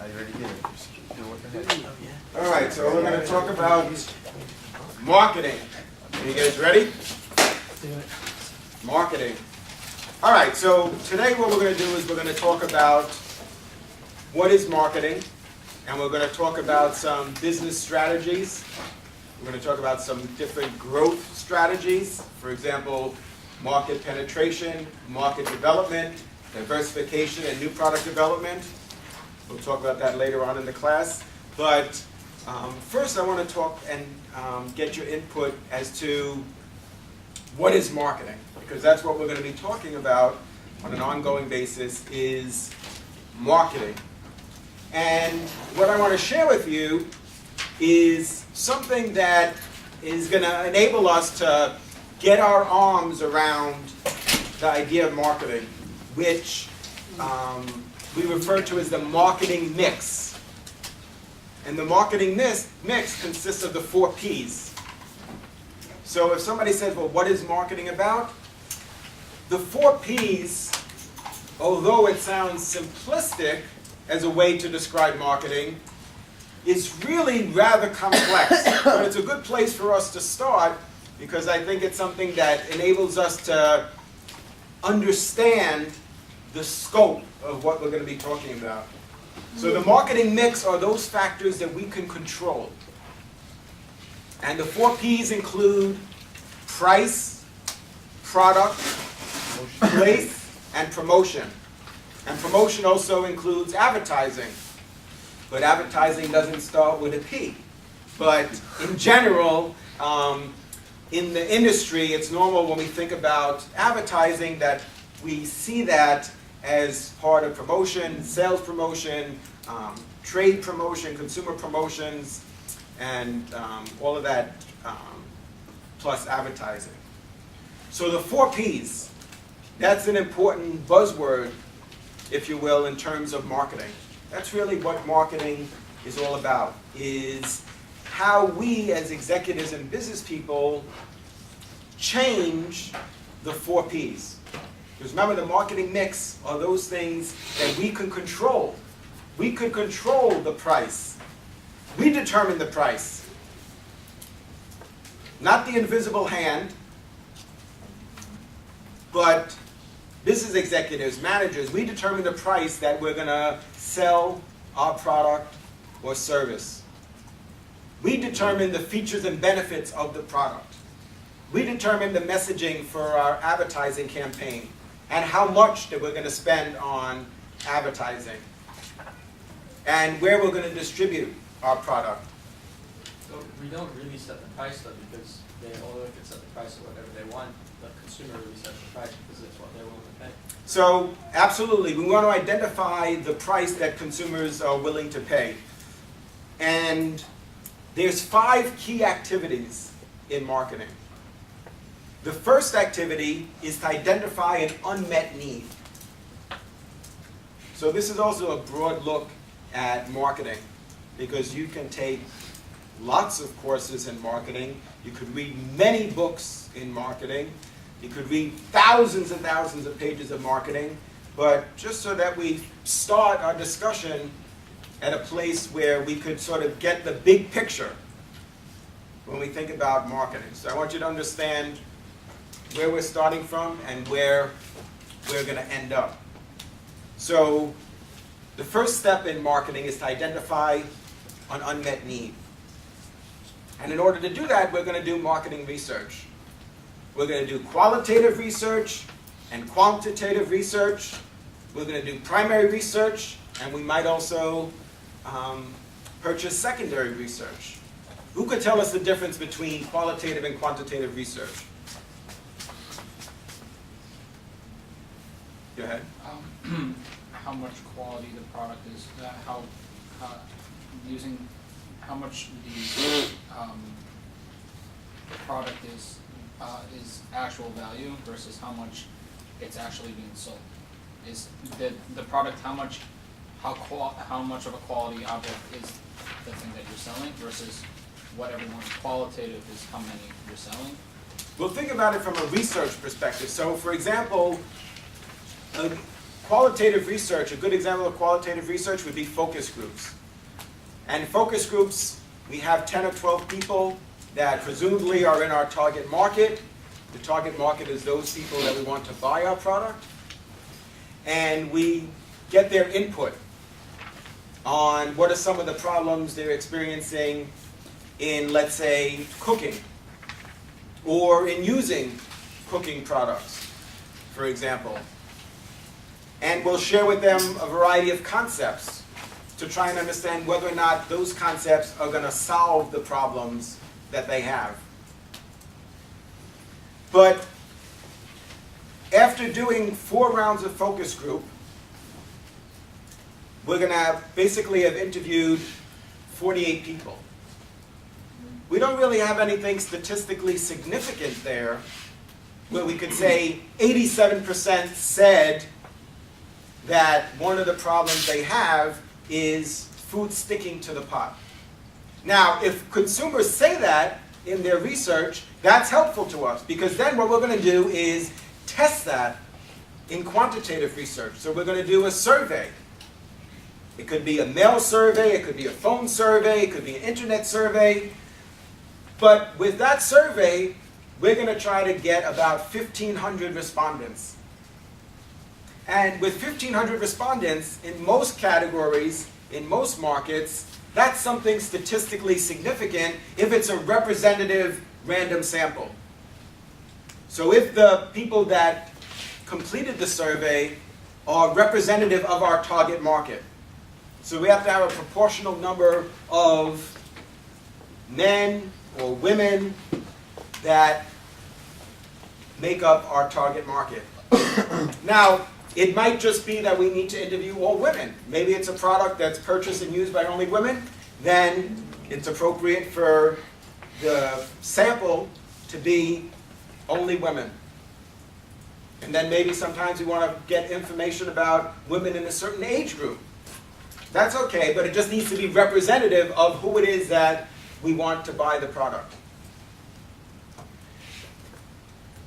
I already did it. Just do what the heck. All right, so we're going to talk about marketing. Are you guys ready? Marketing. All right, so today what we're going to do is we're going to talk about what is marketing, and we're going to talk about some business strategies. We're going to talk about some different growth strategies. For example, market penetration, market development, diversification, and new product development. We'll talk about that later on in the class. But first I want to talk and get your input as to what is marketing, because that's what we're going to be talking about on an ongoing basis is marketing. And what I want to share with you is something that is going to enable us to get our arms around the idea of marketing, which we refer to as the marketing mix. And the marketing mix consists of the 4 Ps. So if somebody says, well, what is marketing about? The 4 Ps, although it sounds simplistic as a way to describe marketing, is really rather complex. But it's a good place for us to start because I think it's something that enables us to understand the scope of what we're going to be talking about. So the marketing mix are those factors that we can control. And the 4 Ps include price, product, place, and promotion. And promotion also includes advertising. But advertising doesn't start with a P. But in general, in the industry, it's normal when we think about advertising that we see that as part of promotion, sales promotion, trade promotion, consumer promotions, and all of that plus advertising. So the 4 Ps, that's an important buzzword, if you will, in terms of marketing. That's really what marketing is all about, is how we as executives and business people change the 4 Ps. Because remember, the marketing mix are those things that we can control. We can control the price. We determine the price. Not the invisible hand, but business executives, managers, we determine the price that we're going to sell our product or service. We determine the features and benefits of the product. We determine the messaging for our advertising campaign and how much that we're going to spend on advertising and where we're going to distribute our product. So we don't really set the price though, because although they can set the price of whatever they want, the consumer really sets the price because it's what they're willing to pay. So absolutely, we want to identify the price that consumers are willing to pay. And there's 5 key activities in marketing. The first activity is to identify an unmet need. So this is also a broad look at marketing, because you can take lots of courses in marketing. You could read many books in marketing. You could read thousands and thousands of pages of marketing. But just so that we start our discussion at a place where we could sort of get the big picture when we think about marketing. So I want you to understand where we're starting from and where we're going to end up. So the first step in marketing is to identify an unmet need. And in order to do that, we're going to do marketing research. We're going to do qualitative research and quantitative research. We're going to do primary research, and we might also purchase secondary research. Who could tell us the difference between qualitative and quantitative research? Go ahead. How much quality the product is, using how much the product is actual value versus how much it's actually being sold. Is the product how much of a quality object is the thing that you're selling versus what everyone's qualitative is how many you're selling? Well, think about it from a research perspective. So, for example, qualitative research, a good example of qualitative research would be focus groups. And focus groups, we have 10 or 12 people that presumably are in our target market. The target market is those people that we want to buy our product. And we get their input on what are some of the problems they're experiencing in, let's say, cooking, or in using cooking products, for example. And we'll share with them a variety of concepts to try and understand whether or not those concepts are going to solve the problems that they have. But after doing 4 rounds of focus group, we're going to basically have interviewed 48 people. We don't really have anything statistically significant there where we could say 87% said that one of the problems they have is food sticking to the pot. Now, if consumers say that in their research, that's helpful to us, because then what we're going to do is test that in quantitative research. So we're going to do a survey. It could be a mail survey, it could be a phone survey, it could be an internet survey. But with that survey, we're going to try to get about 1,500 respondents. And with 1,500 respondents, in most categories, in most markets, that's something statistically significant if it's a representative random sample. So if the people that completed the survey are representative of our target market, so we have to have a proportional number of men or women that make up our target market. Now, it might just be that we need to interview all women. Maybe it's a product that's purchased and used by only women. Then it's appropriate for the sample to be only women. And then maybe sometimes we want to get information about women in a certain age group. That's okay, but it just needs to be representative of who it is that we want to buy the product.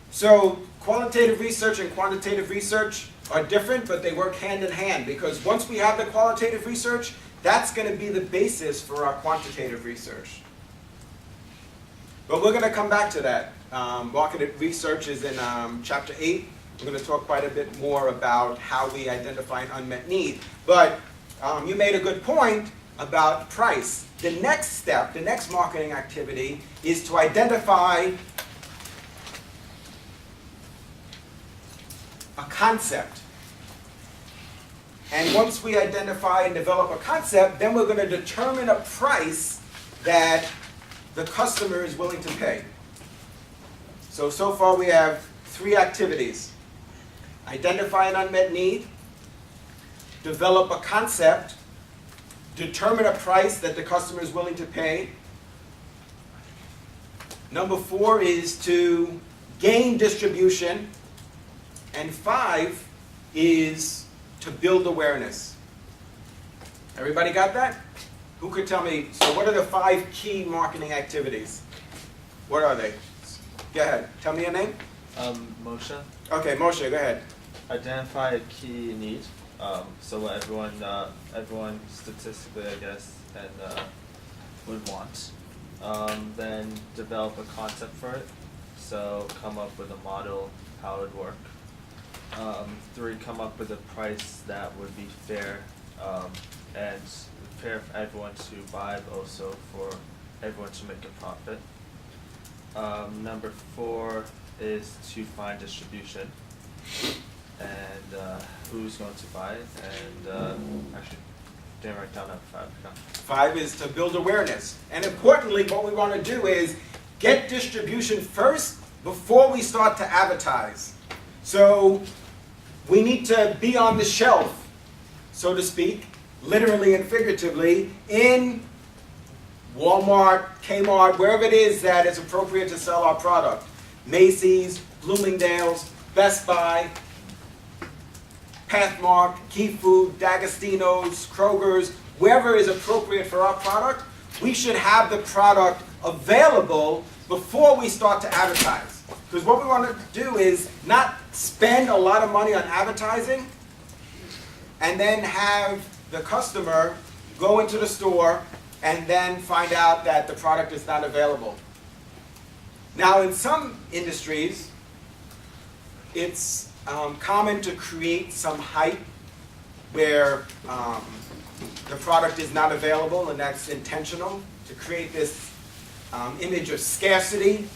So qualitative research and quantitative research are different, but they work hand in hand, because once we have the qualitative research, that's going to be the basis for our quantitative research. But we're going to come back to that. Market research is in Chapter 8. We're going to talk quite a bit more about how we identify an unmet need. But you made a good point about price. The next step, the next marketing activity, is to identify a concept. And once we identify and develop a concept, then we're going to determine a price that the customer is willing to pay. So far we have 3 activities. Identify an unmet need, develop a concept, determine a price that the customer is willing to pay. Number 4 is to gain distribution. And 5 is to build awareness. Everybody got that? Who could tell me, so what are the 5 key marketing activities? What are they? Go ahead. Tell me your name. Moshe, Okay, Moshe, go ahead. identify a key need. So what everyone statistically, I guess, and would want. Then develop a concept for it. So come up with a model, how it would work. 3, come up with a price that would be fair, and fair for everyone to buy, but also for everyone to make a profit. Number 4 is to find distribution, and who's going to buy it, and actually didn't write down number 5. No. 5 is to build awareness. And importantly, what we want to do is get distribution first before we start to advertise. So we need to be on the shelf, so to speak, literally and figuratively, in Walmart, Kmart, wherever it is that is appropriate to sell our product. Macy's, Bloomingdale's, Best Buy, Pathmark, Key Food, D'Agostino's, Kroger's, wherever is appropriate for our product, we should have the product available before we start to advertise. Because what we want to do is not spend a lot of money on advertising, and then have the customer go into the store and then find out that the product is not available. Now, in some industries, it's common to create some hype where the product is not available, and that's intentional, to create this image of scarcity,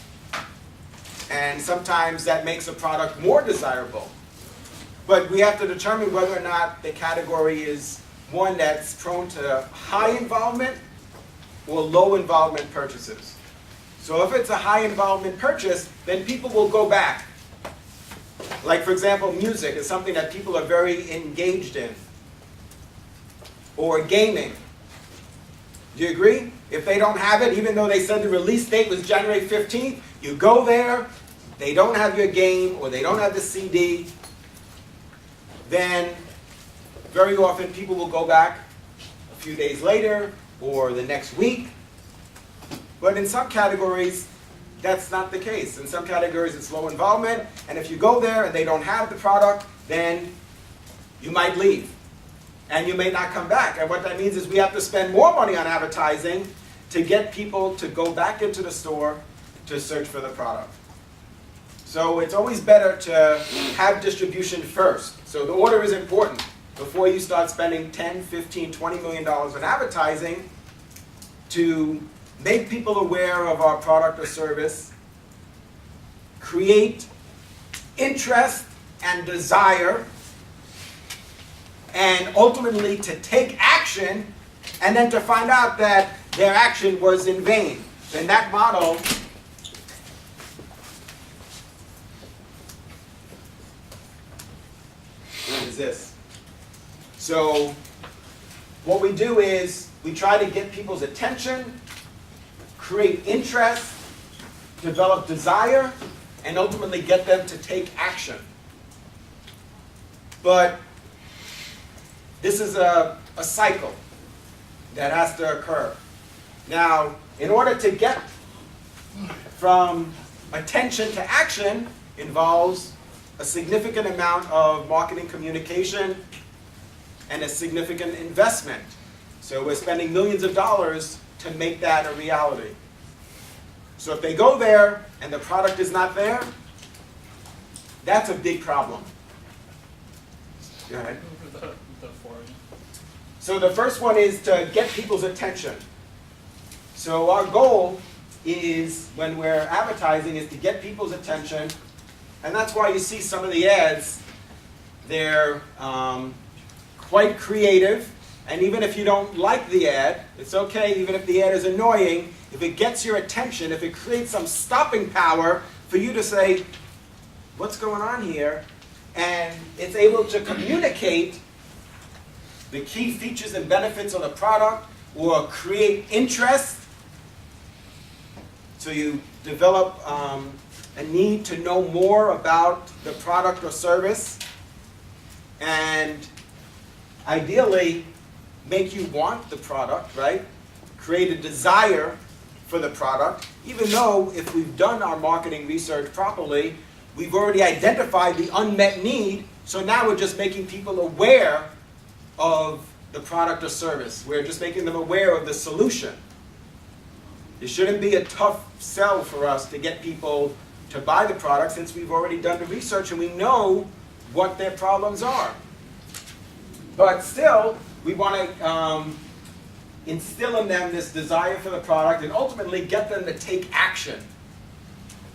and sometimes that makes a product more desirable. But we have to determine whether or not the category is one that's prone to high involvement or low involvement purchases. So if it's a high involvement purchase, then people will go back. Like, for example, music is something that people are very engaged in. Or gaming. Do you agree? If they don't have it, even though they said the release date was January 15th, you go there, they don't have your game, or they don't have the CD, then very often people will go back a few days later or the next week. But in some categories, that's not the case. In some categories, it's low involvement, and if you go there and they don't have the product, then you might leave. And you may not come back. And what that means is we have to spend more money on advertising to get people to go back into the store to search for the product. So it's always better to have distribution first. So the order is important. Before you start spending $10, $15, $20 million on advertising to make people aware of our product or service, create interest and desire, and ultimately to take action, and then to find out that their action was in vain. Then that model is this. So what we do is we try to get people's attention, create interest, develop desire, and ultimately get them to take action. But this is a cycle that has to occur. Now, in order to get from attention to action involves a significant amount of marketing communication and a significant investment. So we're spending millions of dollars to make that a reality. So if they go there and the product is not there, that's a big problem. Go ahead. So the first one is to get people's attention. So our goal is, when we're advertising, is to get people's attention. And that's why you see some of the ads, they're quite creative. And even if you don't like the ad, it's okay, even if the ad is annoying, if it gets your attention, if it creates some stopping power for you to say, what's going on here? And it's able to communicate the key features and benefits of the product, or create interest. So you develop a need to know more about the product or service, and ideally make you want the product, right? Create a desire for the product, even though if we've done our marketing research properly, we've already identified the unmet need, so now we're just making people aware of the product or service. We're just making them aware of the solution. It shouldn't be a tough sell for us to get people to buy the product, since we've already done the research and we know what their problems are. But still, we want to instill in them this desire for the product and ultimately get them to take action.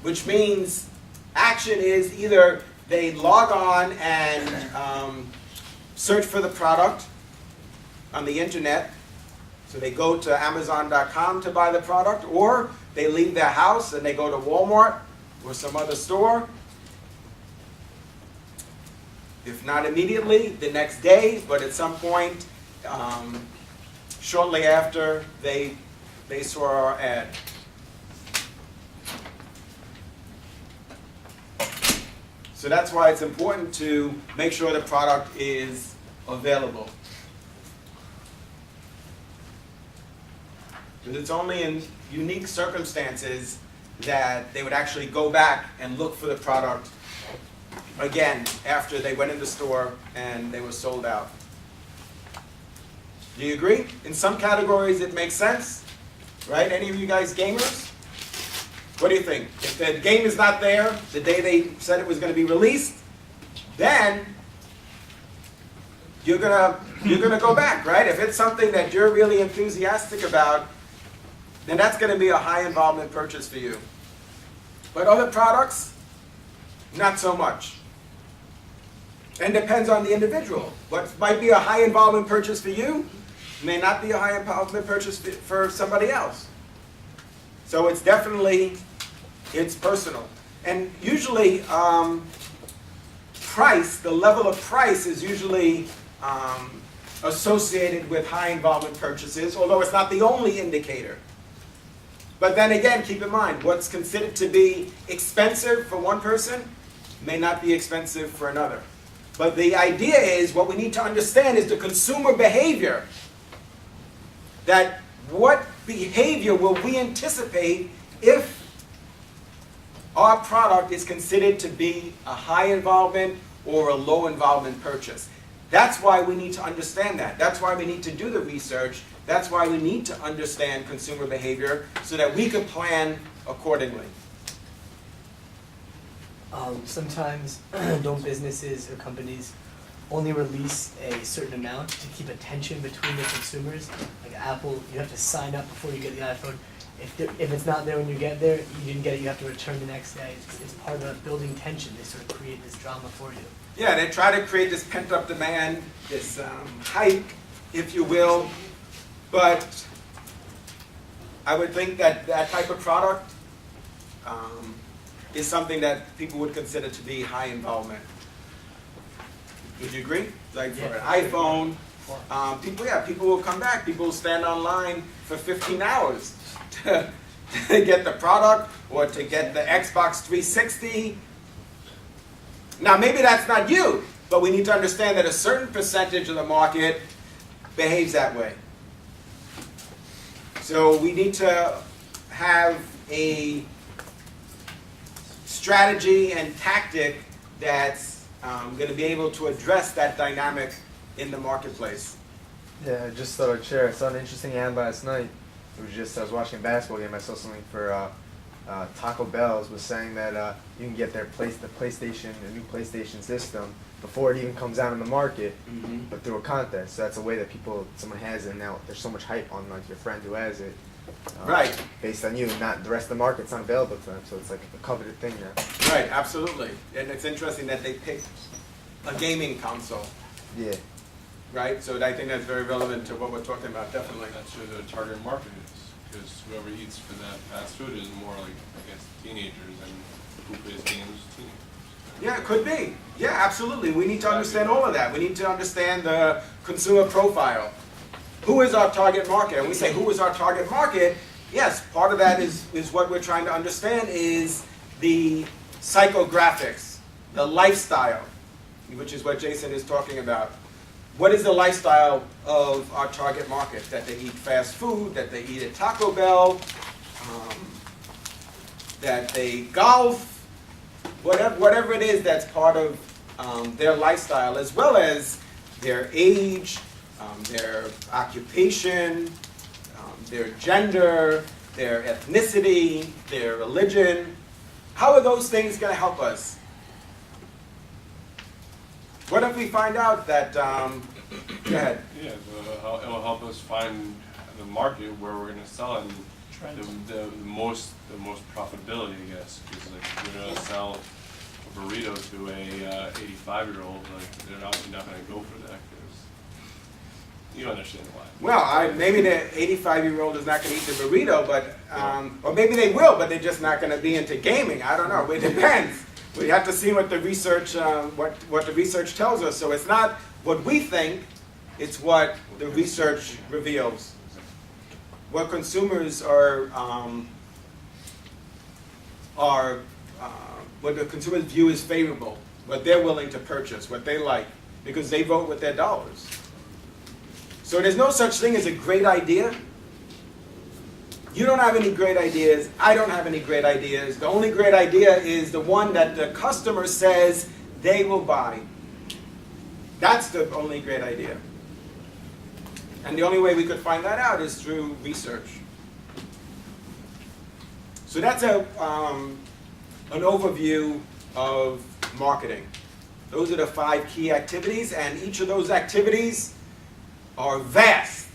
Which means action is either they log on and search for the product on the internet. So they go to Amazon.com to buy the product, or they leave their house and they go to Walmart or some other store. If not immediately, the next day, but at some point shortly after they saw our ad. So that's why it's important to make sure the product is available. Because it's only in unique circumstances that they would actually go back and look for the product again after they went in the store and they were sold out. Do you agree? In some categories it makes sense, right? Any of you guys gamers? What do you think? If the game is not there the day they said it was going to be released, then you're gonna go back, right? If it's something that you're really enthusiastic about, then that's going to be a high involvement purchase for you. But other products, not so much. And depends on the individual. What might be a high involvement purchase for you may not be a high involvement purchase for somebody else. So it's definitely, it's personal. And usually price, the level of price is usually associated with high involvement purchases, although it's not the only indicator. But then again, keep in mind, what's considered to be expensive for one person may not be expensive for another. But the idea is, what we need to understand is the consumer behavior. That what behavior will we anticipate if our product is considered to be a high involvement or a low involvement purchase. That's why we need to understand that. That's why we need to do the research. That's why we need to understand consumer behavior so that we can plan accordingly. Sometimes don't businesses or companies only release a certain amount to keep a tension between the consumers? Like Apple, you have to sign up before you get the iPhone. If it's not there when you get there, you didn't get it, you have to return the next day. It's part of building tension. They sort of create this drama for you. Yeah, they try to create this pent-up demand, this hype, if you will. But I would think that that type of product is something that people would consider to be high involvement. Would you agree? Like for an iPhone, people will come back. People will stand online for 15 hours to get the product or to get the Xbox 360. Now, maybe that's not you, but we need to understand that a certain percentage of the market behaves that way. So we need to have a strategy and tactic that's going to be able to address that dynamic in the marketplace. Yeah, I just thought I'd share. I saw an interesting ad last night. It was just, I was watching a basketball game. I saw something for Taco Bell's was saying that you can get the new PlayStation system before it even comes out in the market, but through a contest. So that's a way that someone has it now. There's so much hype on like your friend who has it, Right. based on you. Not the rest of the market's not available to them, so it's like a coveted thing now. Right, absolutely. And it's interesting that they picked a gaming console, Yeah. right? So I think that's very relevant to what we're talking about, definitely. That's who the target market is, because whoever eats for that fast food is more like, I guess, teenagers, and who plays games is teenagers. Yeah, it could be. Yeah, absolutely. We need to understand all of that. We need to understand the consumer profile. Who is our target market? And we say, who is our target market? Yes, part of that is what we're trying to understand is the psychographics, the lifestyle, which is what Jason is talking about. What is the lifestyle of our target market? That they eat fast food, that they eat at Taco Bell, that they golf, whatever it is that's part of their lifestyle, as well as their age, their occupation, their gender, their ethnicity, their religion. How are those things going to help us? What if we find out that, go ahead. Yeah, it'll help us find the market where we're going to sell and the most profitability, I guess. Because like, if we're going to sell a burrito to a 85-year-old, like they're obviously not going to go for that. You understand why. Well, maybe the 85-year-old is not going to eat the burrito, but or maybe they will, but they're just not going to be into gaming. I don't know. It depends. We have to see what the research what the research tells us. So it's not what we think; it's what the research reveals. What consumers are what the consumers view as favorable, what they're willing to purchase, what they like, because they vote with their dollars. So there's no such thing as a great idea. You don't have any great ideas. I don't have any great ideas. The only great idea is the one that the customer says they will buy. That's the only great idea. And the only way we could find that out is through research. So that's an overview of marketing. Those are the 5 key activities, and each of those activities are vast.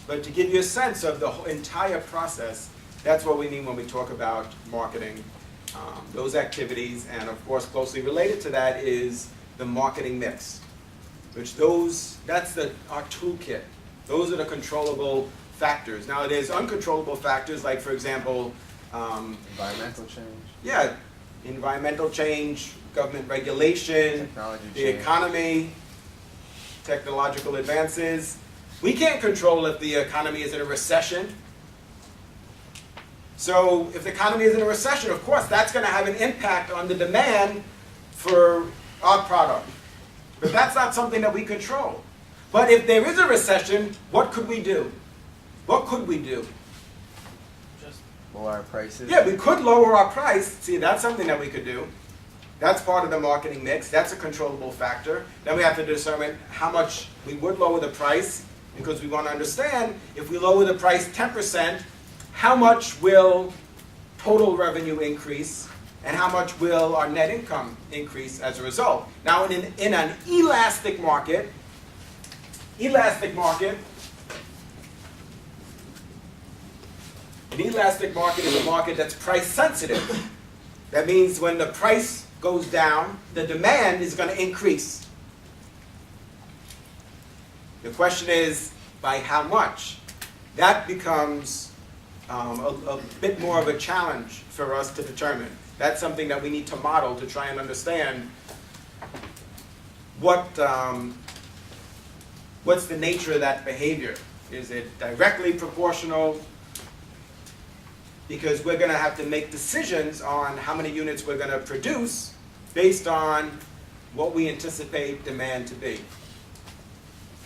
But to give you a sense of the entire process, that's what we mean when we talk about marketing. Those activities, and of course closely related to that is the marketing mix, which that's our toolkit. Those are the controllable factors. Now there's uncontrollable factors, like for example, Environmental change. yeah, environmental change, government regulation, Technology the change. economy, technological advances. We can't control if the economy is in a recession. So if the economy is in a recession, of course, that's going to have an impact on the demand for our product. But that's not something that we control. But if there is a recession, what could we do? What could we do? Just Lower our prices. Yeah, we could lower our price. See, that's something that we could do. That's part of the marketing mix. That's a controllable factor. Then we have to determine how much we would lower the price, because we want to understand if we lower the price 10%, how much will total revenue increase, and how much will our net income increase as a result. Now, in an elastic market is a market that's price sensitive. That means when the price goes down, the demand is going to increase. The question is, by how much? That becomes a bit more of a challenge for us to determine. That's something that we need to model to try and understand what's the nature of that behavior. Is it directly proportional? Because we're going to have to make decisions on how many units we're going to produce based on what we anticipate demand to be.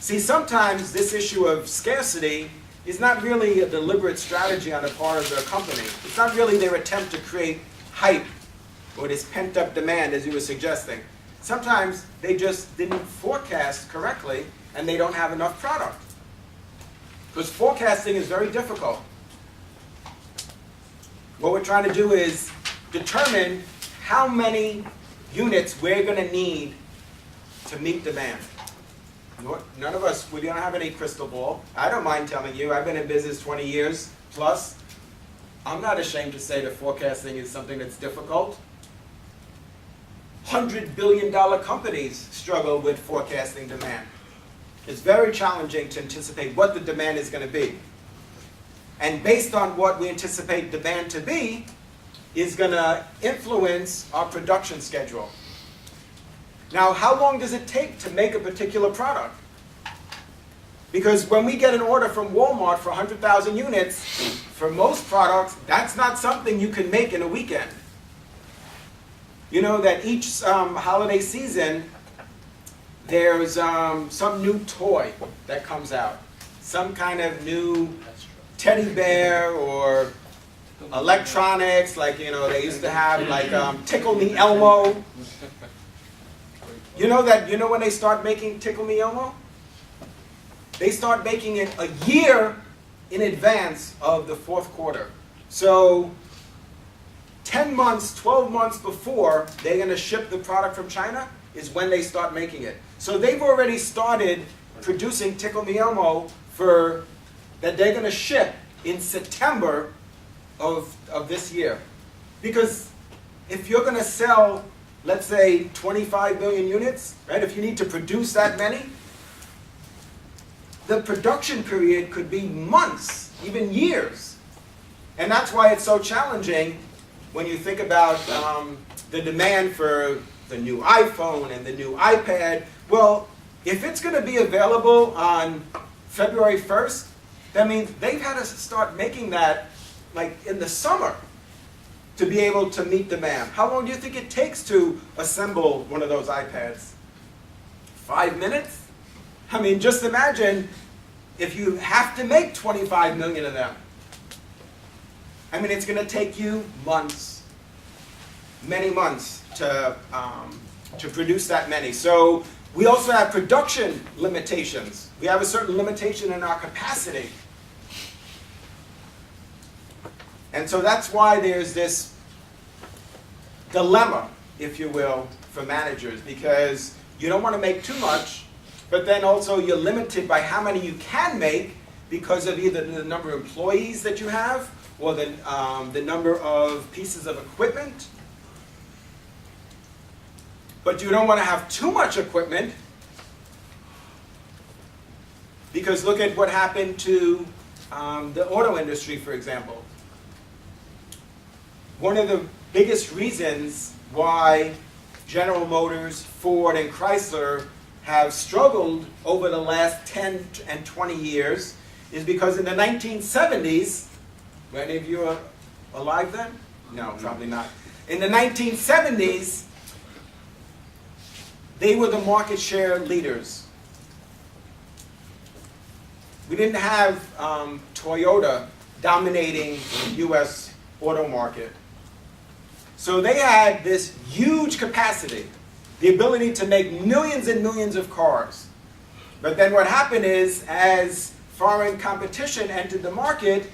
See, sometimes this issue of scarcity is not really a deliberate strategy on the part of the company. It's not really their attempt to create hype or this pent-up demand, as you were suggesting. Sometimes they just didn't forecast correctly and they don't have enough product. Because forecasting is very difficult. What we're trying to do is determine how many units we're going to need to meet demand. None of us, we don't have any crystal ball. I don't mind telling you, I've been in business 20 years plus. I'm not ashamed to say that forecasting is something that's difficult. $100 billion companies struggle with forecasting demand. It's very challenging to anticipate what the demand is going to be. And based on what we anticipate demand to be, is going to influence our production schedule. Now, how long does it take to make a particular product? Because when we get an order from Walmart for 100,000 units, for most products, that's not something you can make in a weekend. You know that each holiday season, there's some new toy that comes out. Some kind of new teddy bear or electronics, like, you know, they used to have like Tickle Me Elmo. You know when they start making Tickle Me Elmo? They start making it a year in advance of the fourth quarter. So 10 months, 12 months before they're going to ship the product from China is when they start making it. So they've already started producing Tickle Me Elmo that they're going to ship in September of this year. Because if you're going to sell, let's say, 25 million units, right? If you need to produce that many, the production period could be months, even years. And that's why it's so challenging when you think about the demand for the new iPhone and the new iPad. Well, if it's going to be available on February 1st, that means they've had to start making that like in the summer to be able to meet demand. How long do you think it takes to assemble one of those iPads? 5 minutes? I mean, just imagine if you have to make 25 million of them. I mean, it's going to take you months, many months to produce that many. So we also have production limitations. We have a certain limitation in our capacity. And so that's why there's this dilemma, if you will, for managers, because you don't want to make too much, but then also you're limited by how many you can make because of either the number of employees that you have or the number of pieces of equipment. But you don't want to have too much equipment, because look at what happened to the auto industry, for example. One of the biggest reasons why General Motors, Ford, and Chrysler have struggled over the last 10 and 20 years is because in the 1970s, were any of you alive then? No, probably not. In the 1970s, they were the market share leaders. We didn't have Toyota dominating the US auto market. So they had this huge capacity, the ability to make millions and millions of cars. But then what happened is, as foreign competition entered the market,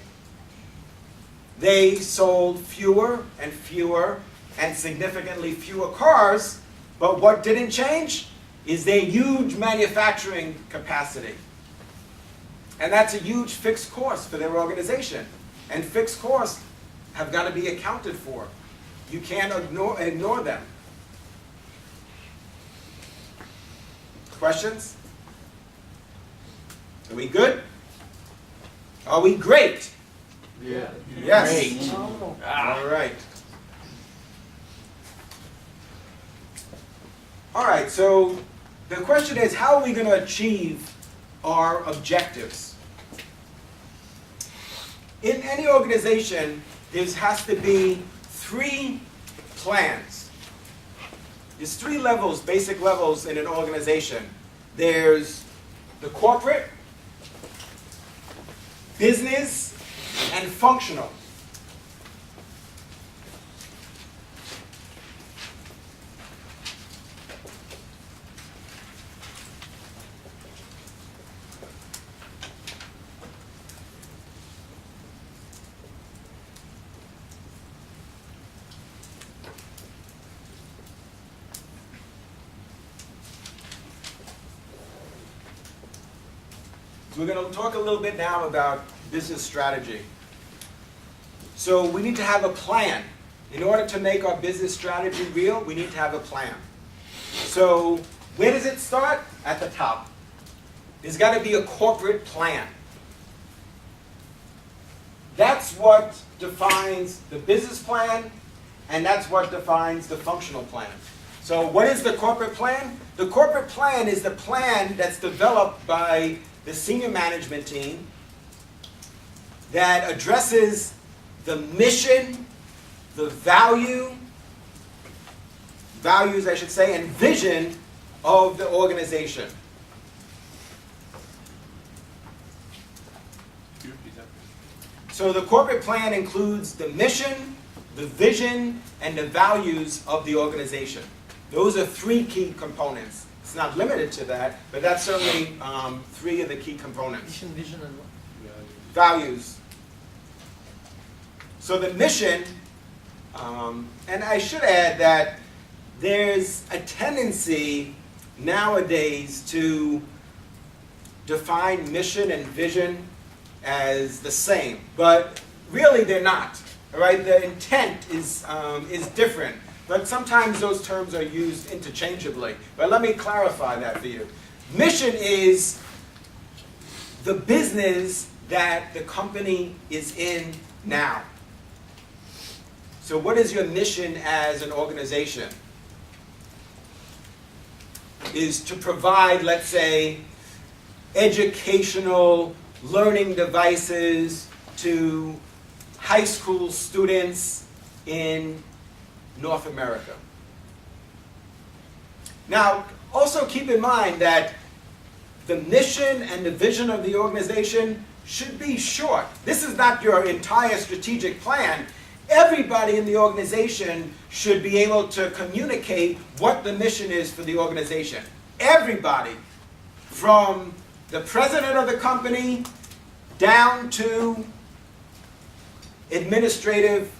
they sold fewer and fewer and significantly fewer cars. But what didn't change is their huge manufacturing capacity. And that's a huge fixed cost for their organization. And fixed costs have got to be accounted for. You can't ignore them. Questions? Are we good? Are we great? Yeah. Yes. Oh. All right. All right, so the question is, how are we going to achieve our objectives? In any organization, there has to be 3 plans. There's 3 levels, basic levels in an organization. There's the corporate, business, and functional. We're going to talk a little bit now about business strategy. So we need to have a plan. In order to make our business strategy real, we need to have a plan. So where does it start? At the top. There's got to be a corporate plan. That's what defines the business plan, and that's what defines the functional plan. So what is the corporate plan? The corporate plan is the plan that's developed by the senior management team that addresses the mission, the values I should say, and vision of the organization. So the corporate plan includes the mission, the vision, and the values of the organization. Those are 3 key components. It's not limited to that, but that's certainly 3 of the key components. Mission, vision, and what? Values. So the mission, and I should add that there's a tendency nowadays to define mission and vision as the same, but really they're not. All right, the intent is different. But sometimes those terms are used interchangeably. But let me clarify that for you. Mission is the business that the company is in now. So what is your mission as an organization? Is to provide, let's say, educational learning devices to high school students in North America. Now, also keep in mind that the mission and the vision of the organization should be short. This is not your entire strategic plan. Everybody in the organization should be able to communicate what the mission is for the organization. Everybody, from the president of the company down to administrative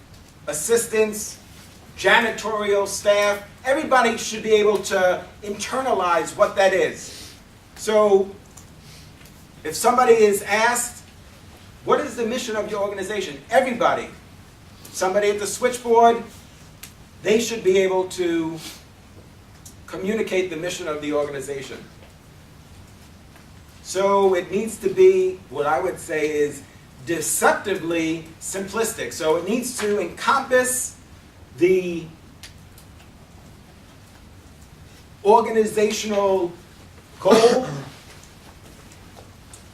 assistants, janitorial staff. Everybody should be able to internalize what that is. So if somebody is asked, what is the mission of your organization? Everybody, somebody at the switchboard, they should be able to communicate the mission of the organization. So it needs to be, what I would say is, deceptively simplistic. So it needs to encompass the organizational goal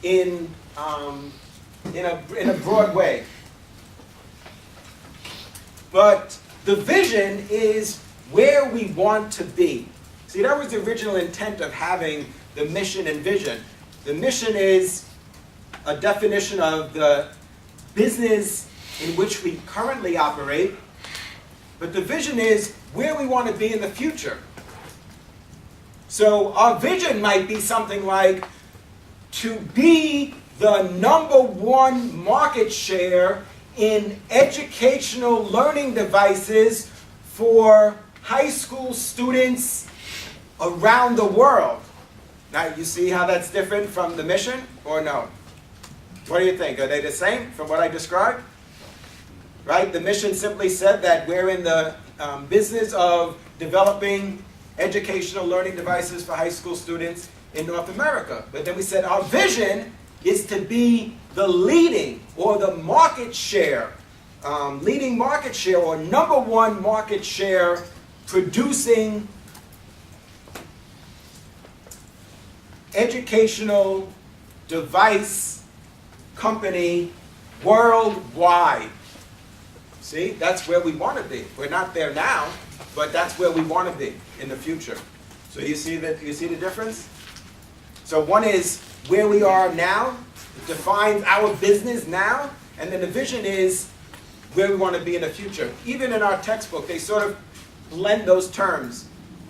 in a broad way. But the vision is where we want to be. See, that was the original intent of having the mission and vision. The mission is a definition of the business in which we currently operate, but the vision is where we want to be in the future. So our vision might be something like to be the #1 market share in educational learning devices for high school students around the world. Now, you see how that's different from the mission, or no? What do you think? Are they the same from what I described? Right? The mission simply said that we're in the business of developing educational learning devices for high school students in North America. But then we said our vision is to be the leading or the market share, leading market share or #1 market share producing educational device company worldwide. See, that's where we want to be. We're not there now, but that's where we want to be in the future. So you see that? You see the difference? So one is where we are now, it defines our business now, and then the vision is where we want to be in the future. Even in our textbook, they sort of blend those terms.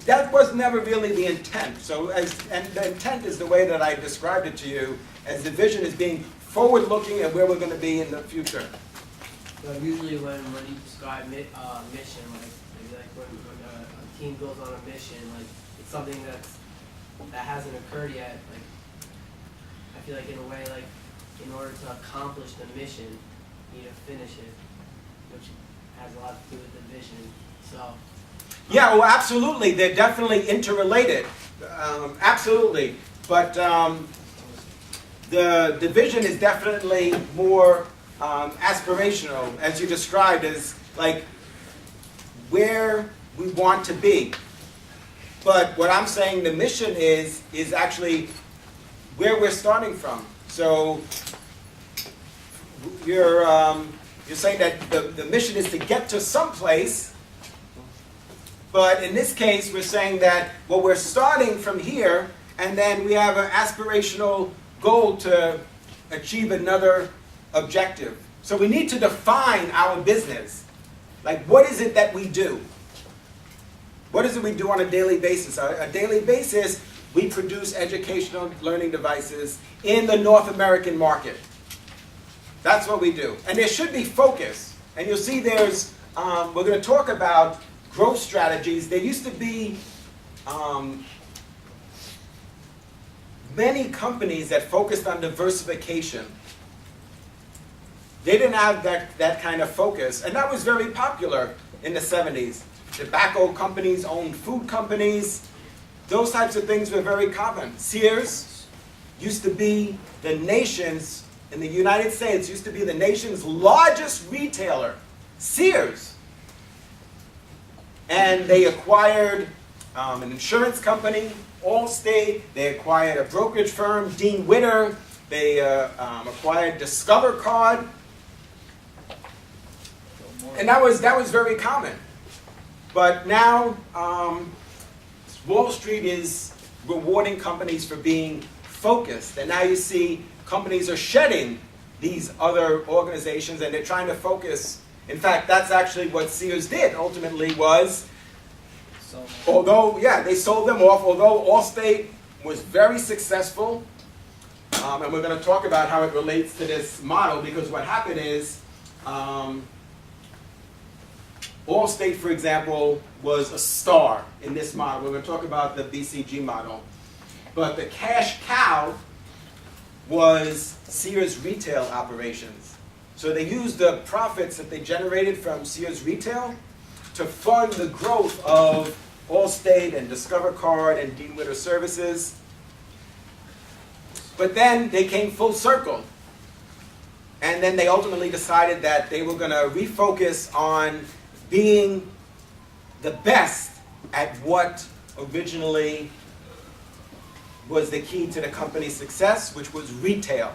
That was never really the intent. So, and the intent is the way that I described it to you, as the vision is being forward-looking and where we're going to be in the future. So usually when you describe mission, like when a team goes on a mission, like it's something that hasn't occurred yet. Like I feel like in a way, like in order to accomplish the mission, you need to finish it, which has a lot to do with the vision. So. Yeah, well, absolutely. They're definitely interrelated. Absolutely. But the vision is definitely more aspirational, as you described, as like where we want to be. But what I'm saying the mission is actually where we're starting from. So you're saying that the mission is to get to some place. But in this case, we're saying that, well, we're starting from here, and then we have an aspirational goal to achieve another objective. So we need to define our business. Like, what is it that we do? What is it we do on a daily basis? On a daily basis, we produce educational learning devices in the North American market. That's what we do. And there should be focus. And you'll see there's, we're going to talk about growth strategies. There used to be many companies that focused on diversification. They didn't have that kind of focus, and that was very popular in the 70s. Tobacco companies owned food companies. Those types of things were very common. Sears used to be the nation's, in the United States, used to be the nation's largest retailer. Sears. And they acquired an insurance company, Allstate. They acquired a brokerage firm, Dean Witter. They acquired Discover Card. And that was very common. But now Wall Street is rewarding companies for being focused. And now you see companies are shedding these other organizations and they're trying to focus. In fact, that's actually what Sears did ultimately was, although, yeah, they sold them off, although Allstate was very successful, and we're going to talk about how it relates to this model, because what happened is Allstate, for example, was a star in this model. We're going to talk about the BCG model. But the cash cow was Sears retail operations. So they used the profits that they generated from Sears retail to fund the growth of Allstate and Discover Card and Dean Witter Services. But then they came full circle. And then they ultimately decided that they were going to refocus on being the best at what originally was the key to the company's success, which was retail.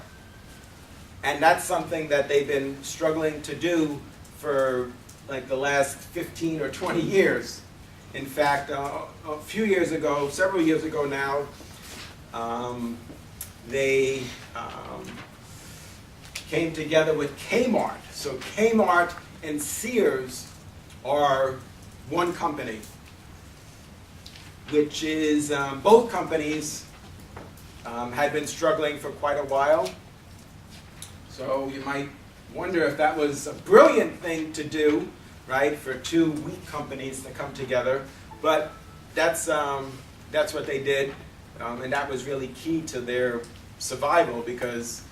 And that's something that they've been struggling to do for like the last 15 or 20 years. In fact, a few years ago, several years ago now, they came together with Kmart. So Kmart and Sears are one company, which is both companies had been struggling for quite a while. So you might wonder if that was a brilliant thing to do, right, for two weak companies to come together. But that's what they did, and that was really key to their survival, because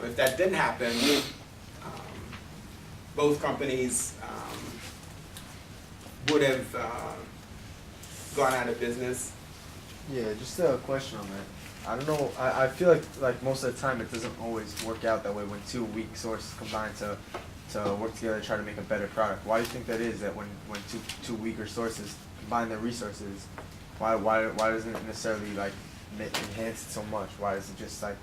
if that didn't happen, both companies would have gone out of business. Yeah, just a question on that. I don't know. I feel like most of the time it doesn't always work out that way when two weak sources combine to work together to try to make a better product. Why do you think that is? That when two weaker sources combine their resources, why doesn't it necessarily like enhance it so much? Why is it just like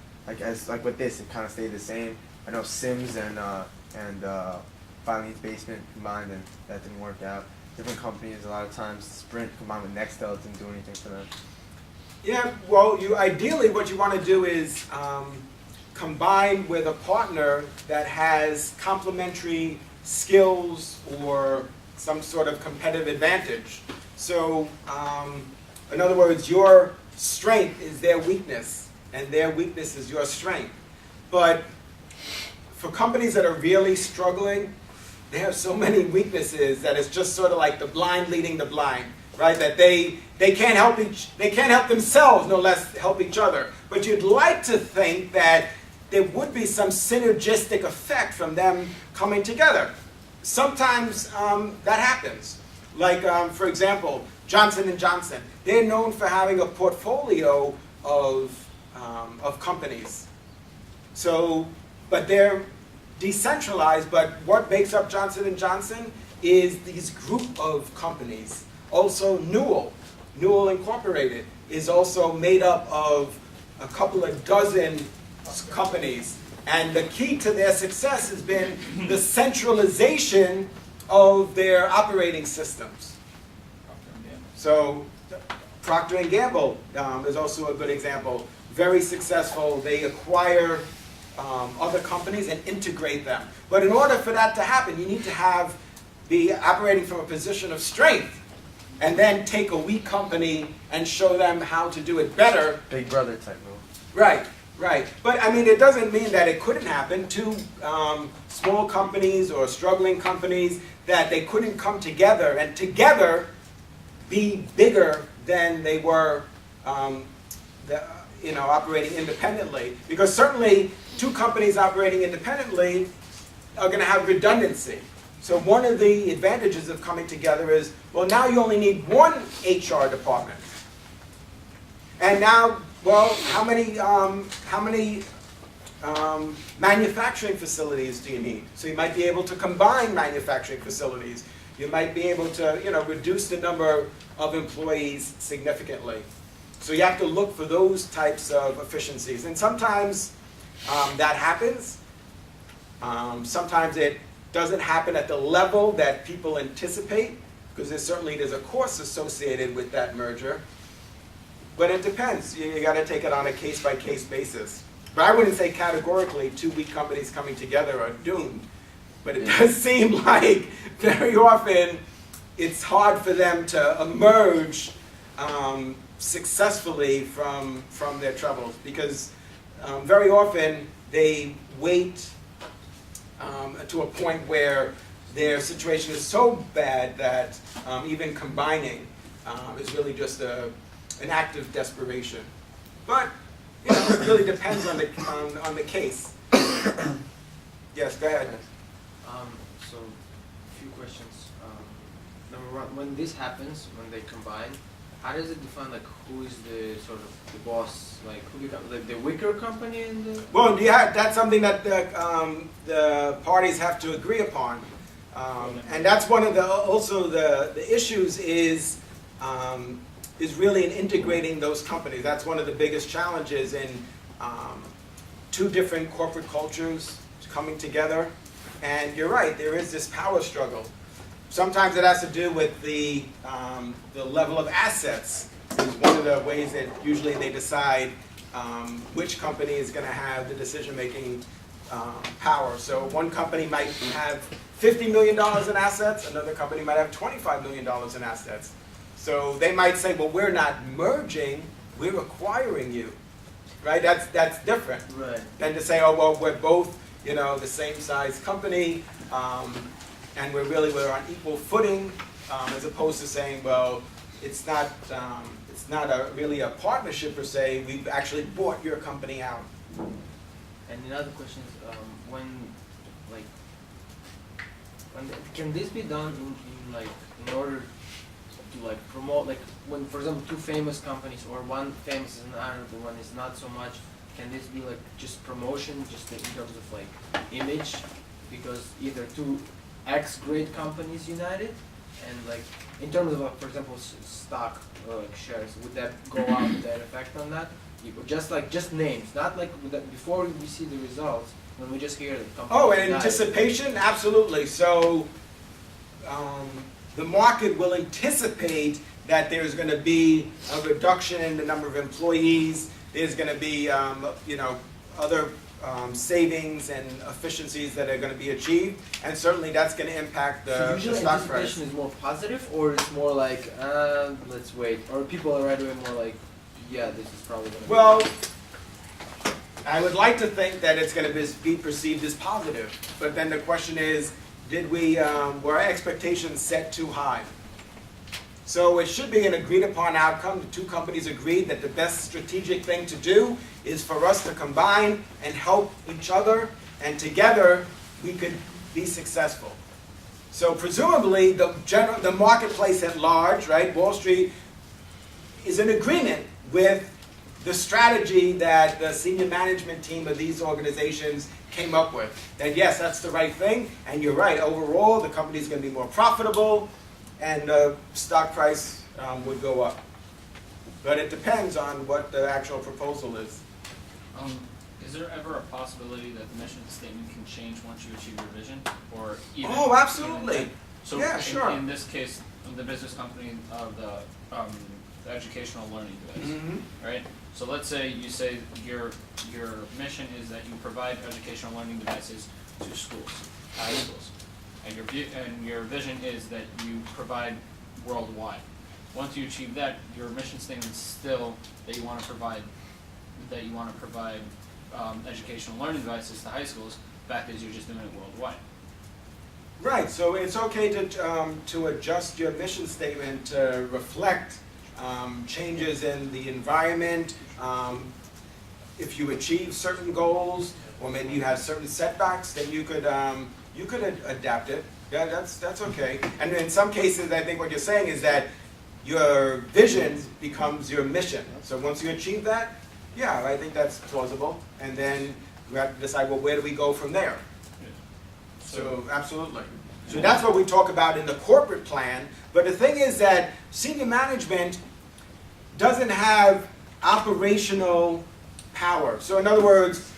with this, it kind of stayed the same? I know Sims and Filene's Basement combined, and that didn't work out. Different companies, a lot of times Sprint combined with Nextel didn't do anything for them. Yeah, well, ideally what you want to do is combine with a partner that has complementary skills or some sort of competitive advantage. So, in other words, your strength is their weakness, and their weakness is your strength. But for companies that are really struggling, they have so many weaknesses that it's just sort of like the blind leading the blind, right? That they can't help themselves, no less help each other. But you'd like to think that there would be some synergistic effect from them coming together. Sometimes that happens. Like, for example, Johnson & Johnson. They're known for having a portfolio of companies. So, but they're decentralized, but what makes up Johnson & Johnson is these group of companies. Also Newell Incorporated is also made up of a couple of dozen companies. And the key to their success has been the centralization of their operating systems. So Procter & Gamble is also a good example. Very successful. They acquire other companies and integrate them. But in order for that to happen, you need to be operating from a position of strength, and then take a weak company and show them how to do it better. Big Brother type move. Right. But I mean, it doesn't mean that it couldn't happen. Two small companies or struggling companies, that they couldn't come together and together be bigger than they were operating independently. Because certainly two companies operating independently are going to have redundancy. So one of the advantages of coming together is, well, now you only need one HR department. And now, well, how many manufacturing facilities do you need? So you might be able to combine manufacturing facilities. You might be able to, reduce the number of employees significantly. So you have to look for those types of efficiencies. And sometimes that happens. Sometimes it doesn't happen at the level that people anticipate, because there's a cost associated with that merger. But it depends. You got to take it on a case-by-case basis. But I wouldn't say categorically two weak companies coming together are doomed. But it does seem like very often it's hard for them to emerge successfully from their troubles, because very often they wait to a point where their situation is so bad that even combining is really just an act of desperation. But it really depends on the case. Yes, go ahead. So, a few questions. Number one, when this happens, when they combine, how does it define like who is the sort of the boss? Like who becomes like the weaker company in the? Well, that's something that the parties have to agree upon, and that's one of the issues is really in integrating those companies. That's one of the biggest challenges in two different corporate cultures coming together. And you're right, there is this power struggle. Sometimes it has to do with the level of assets. Is one of the ways that usually they decide which company is going to have the decision-making power. So one company might have $50 million in assets, another company might have $25 million in assets. So they might say, well, we're not merging, we're acquiring you. Right? That's different. Right. Than to say, oh, well, we're both, the same size company, and we're on equal footing, as opposed to saying, well, it's not really a partnership per se. We've actually bought your company out. And another question is, can this be done in order to promote, when, for example, two famous companies or one famous and the one is not so much, can this be just promotion, just in terms of image, because either two great companies united, and in terms of for example stock shares, would that go out, would that affect on that? Just names, not before we see the results, when we just hear the company. Oh, and anticipation, absolutely. So the market will anticipate that there's going to be a reduction in the number of employees. There's going to be other savings and efficiencies that are going to be achieved, and certainly that's going to impact the stock price. Anticipation is more positive, or it's more let's wait, or people are right away more yeah, this is probably going to. Well, I would like to think that it's going to be perceived as positive, but then the question is, were our expectations set too high? So it should be an agreed upon outcome. The two companies agreed that the best strategic thing to do is for us to combine and help each other, and together we could be successful. So presumably the marketplace at large, right, Wall Street, is in agreement with the strategy that the senior management team of these organizations came up with. That yes, that's the right thing, and you're right, overall the company is going to be more profitable, and the stock price would go up. But it depends on what the actual proposal is. Is there ever a possibility that the mission statement can change once you achieve your vision, or even? Oh, absolutely. Even so yeah, sure. In this case, the business company of the educational learning device, right? So let's say you say your mission is that you provide educational learning devices to schools, high schools, and your vision is that you provide worldwide. Once you achieve that, your mission statement is still that you want to provide educational learning devices to high schools. The fact is, you're just doing it worldwide. Right. So it's okay to adjust your mission statement to reflect changes in the environment. If you achieve certain goals, or maybe you have certain setbacks, then you could adapt it. Yeah, that's okay. And in some cases, I think what you're saying is that your vision becomes your mission. So once you achieve that, yeah, I think that's plausible. And then we have to decide, well, where do we go from there? So absolutely. So that's what we talk about in the corporate plan. But the thing is that senior management doesn't have operational power. So in other words,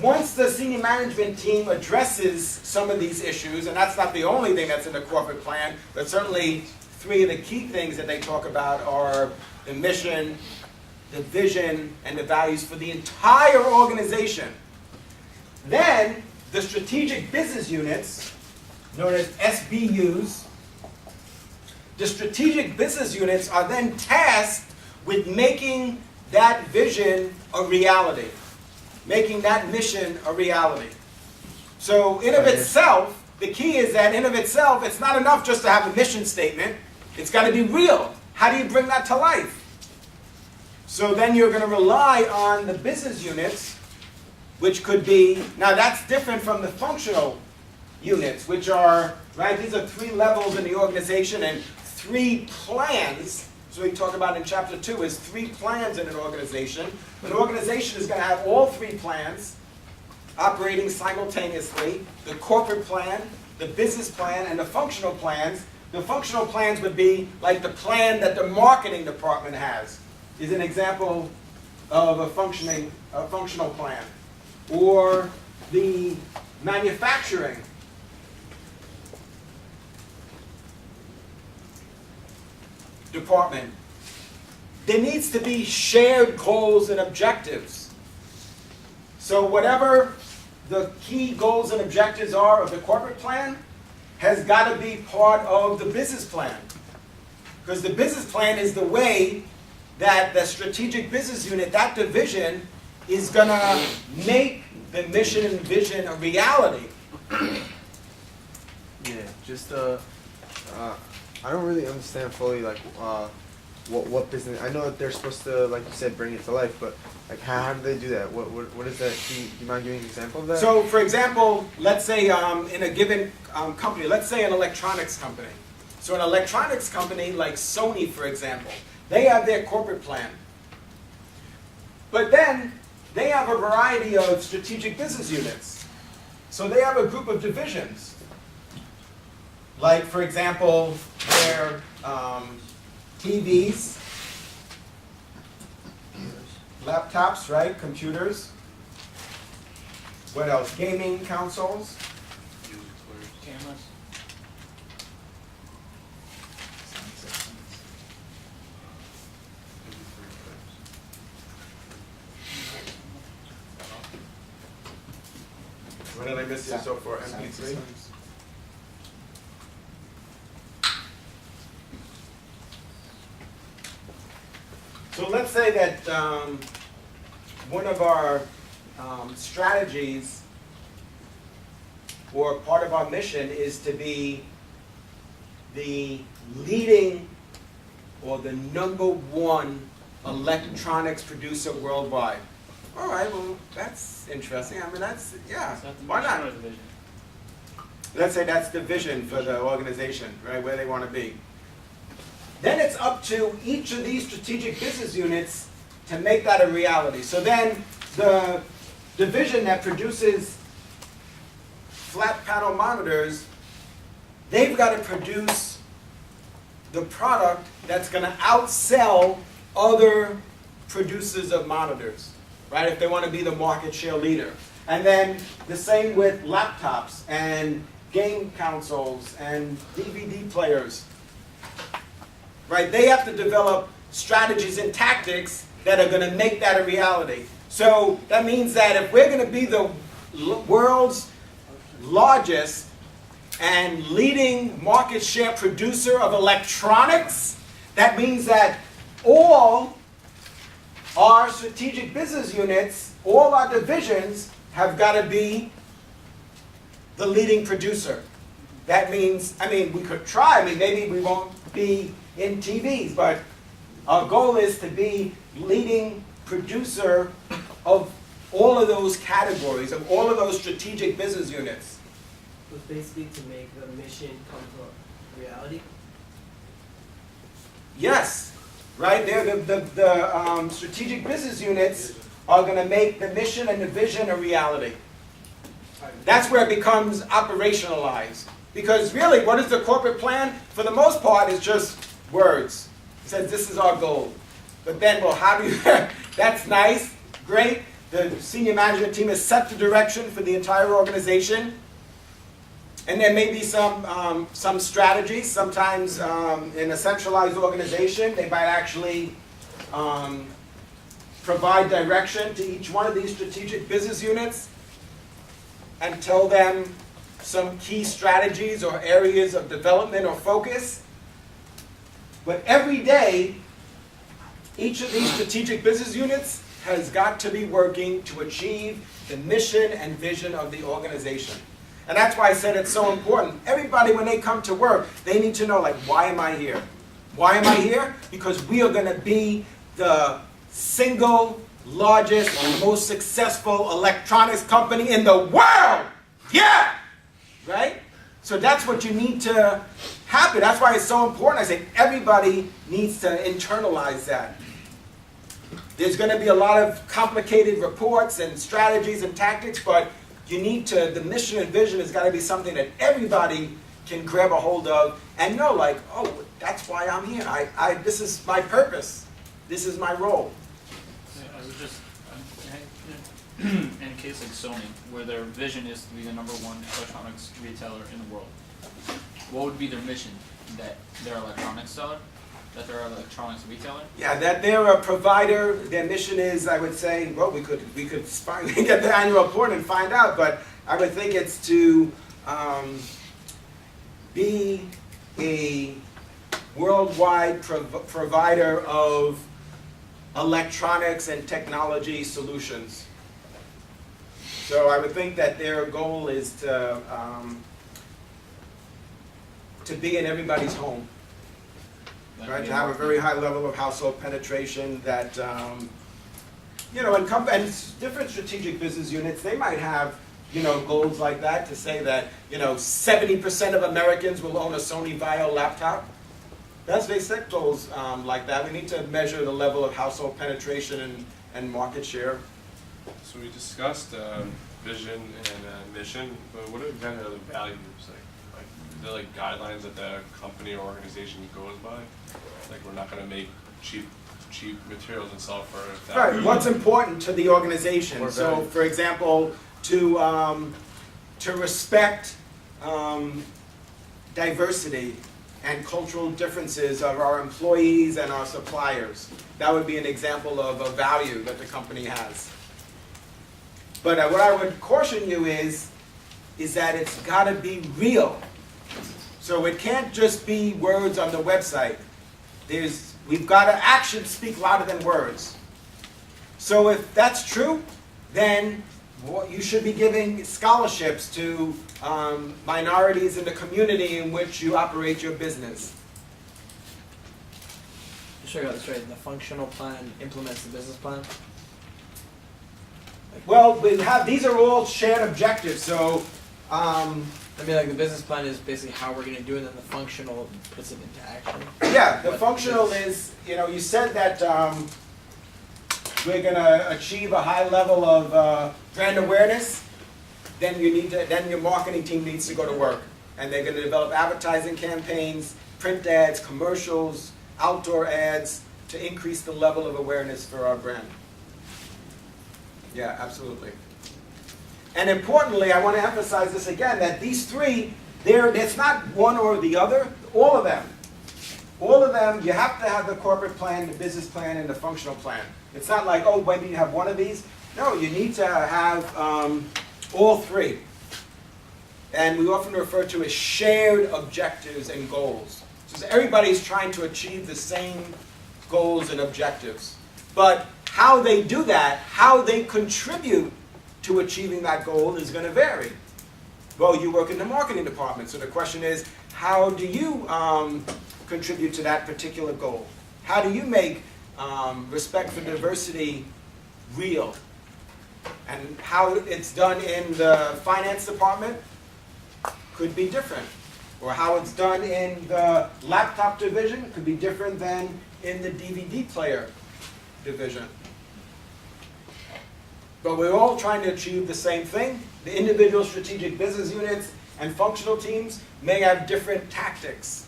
once the senior management team addresses some of these issues, and that's not the only thing that's in the corporate plan, but certainly three of the key things that they talk about are the mission, the vision, and the values for the entire organization. Then the strategic business units, known as SBUs, the strategic business units are then tasked with making that vision a reality. making that mission a reality. So in of itself, the key is that in of itself, it's not enough just to have a mission statement. It's got to be real. How do you bring that to life? So then you're going to rely on the business units, which could be, now that's different from the functional units, which are, right, these are 3 levels in the organization and 3 plans. So we talk about in chapter 2 is 3 plans in an organization. An organization is going to have all 3 plans operating simultaneously, the corporate plan, the business plan, and the functional plans. The functional plans would be like the plan that the marketing department has, is an example of a functional plan. Or the manufacturing department. There needs to be shared goals and objectives. So whatever the key goals and objectives are of the corporate plan has got to be part of the business plan. Because the business plan is the way that the strategic business unit, that division, is going to make the mission and vision a reality. Yeah, just I don't really understand fully like what business. I know that they're supposed to, like you said, bring it to life, but like how do they do that? What is that? Do you mind giving an example of that? So, for example, let's say in a given company, let's say an electronics company. So an electronics company like Sony, for example, they have their corporate plan. But then they have a variety of strategic business units. So they have a group of divisions. Like, for example, their TVs, laptops, right? Computers. What else? Gaming consoles. Cameras. What did I miss here so far? MP3? So let's say that one of our strategies or part of our mission is to be the leading or the #1 electronics producer worldwide. All right, well, that's interesting. I mean, that's, yeah, why not? Let's say that's the vision for the organization, right, where they want to be. Then it's up to each of these strategic business units to make that a reality. So then the division that produces flat panel monitors, they've got to produce the product that's going to outsell other producers of monitors, right, if they want to be the market share leader. And then the same with laptops and game consoles and DVD players. Right? They have to develop strategies and tactics that are going to make that a reality. So that means that if we're going to be the world's largest and leading market share producer of electronics, that means that all our strategic business units, all our divisions have got to be the leading producer. That means, I mean, we could try. I mean, maybe we won't be in TVs, but our goal is to be leading producer of all of those categories, of all of those strategic business units. Was basically to make the mission come to reality. Yes, right? They're the strategic business units are going to make the mission and the vision a reality. That's where it becomes operationalized. Because really, what is the corporate plan? For the most part, it's just words. It says this is our goal. But then, well, how do you, that's nice, great. The senior management team has set the direction for the entire organization. And there may be some strategies. Sometimes in a centralized organization, they might actually provide direction to each one of these strategic business units and tell them some key strategies or areas of development or focus. But every day, each of these strategic business units has got to be working to achieve the mission and vision of the organization. And that's why I said it's so important. Everybody, when they come to work, they need to know, like, why am I here? Why am I here? Because we are going to be the single largest, most successful electronics company in the world. Yeah! Right? So that's what you need to happen. That's why it's so important. I say everybody needs to internalize that. There's going to be a lot of complicated reports and strategies and tactics, but you need to, the mission and vision has got to be something that everybody can grab a hold of and know, like, oh, that's why I'm here. This is my purpose. This is my role. I would just, in a case like Sony, where their vision is to be the #1 electronics retailer in the world, what would be their mission? That they're an electronics seller? That they're an electronics retailer? Yeah, that they're a provider. Their mission is, I would say, well, we could finally get the annual report and find out, but I would think it's to be a worldwide provider of electronics and technology solutions. So I would think that their goal is to be in everybody's home. Right, to have a very high level of household penetration that, you know, and different strategic business units, they might have, you know, goals like that to say that, you know, 70% of Americans will own a Sony Vaio laptop. They set goals like that. We need to measure the level of household penetration and market share. So we discussed vision and mission, but what are kind of the values? Are there like guidelines that the company or organization goes by? Like, we're not going to make cheap materials and sell for Right. What's important to the organization? Or So, value. for example, to respect diversity and cultural differences of our employees and our suppliers. That would be an example of a value that the company has. But what I would caution you is that it's got to be real. So it can't just be words on the website. We've got to actions speak louder than words. So if that's true, then you should be giving scholarships to minorities in the community in which you operate your business. Just so I got this right, the functional plan implements the business plan? Well, these are all shared objectives, so I mean, like, the business plan is basically how we're gonna do it, and then the functional puts it into action. yeah, the functional is, you know, you said that we're gonna achieve a high level of brand awareness, then your marketing team needs to go to work. And they're gonna develop advertising campaigns, print ads, commercials, outdoor ads to increase the level of awareness for our brand. Yeah, absolutely. And importantly, I want to emphasize this again, that these three, it's not one or the other, all of them. All of them, you have to have the corporate plan, the business plan, and the functional plan. It's not like, oh, when do you have one of these? No, you need to have all three. And we often refer to as shared objectives and goals. So everybody's trying to achieve the same goals and objectives. But how they do that, how they contribute to achieving that goal is going to vary. Well, you work in the marketing department, so the question is, how do you contribute to that particular goal? How do you make respect for diversity real? And how it's done in the finance department could be different. Or how it's done in the laptop division could be different than in the DVD player division. But we're all trying to achieve the same thing. The individual strategic business units and functional teams may have different tactics,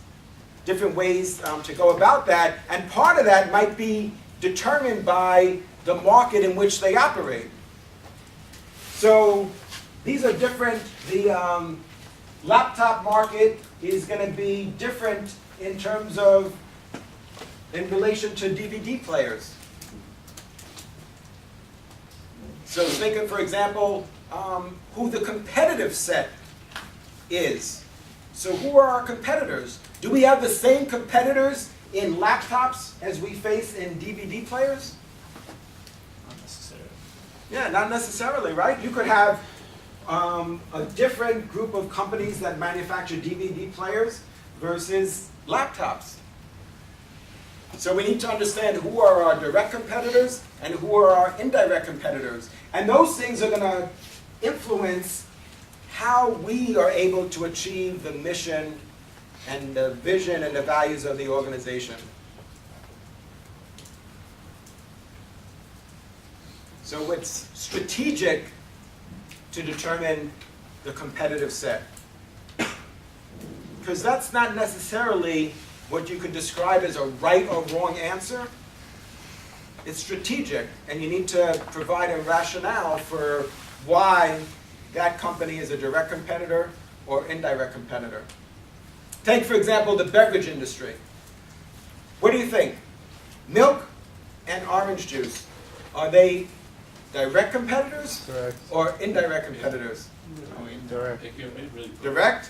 different ways to go about that, and part of that might be determined by the market in which they operate. So these are different. The laptop market is going to be different in terms of, in relation to DVD players. So think of, for example, who the competitive set is. So who are our competitors? Do we have the same competitors in laptops as we face in DVD players? Not Yeah, not necessarily, right? You could have a different group of companies that manufacture DVD players versus laptops. So we need to understand who are our direct competitors and who are our indirect competitors. And those things are going to influence how we are able to achieve the mission and the vision and the values of the organization. So it's strategic to determine the competitive set. Because that's not necessarily what you could describe as a right or wrong answer. It's strategic, and you need to provide a rationale for why that company is a direct competitor or indirect competitor. Take, for example, the beverage industry. What do you think? Milk and orange juice, are they direct competitors Correct. or indirect competitors? Direct. Direct?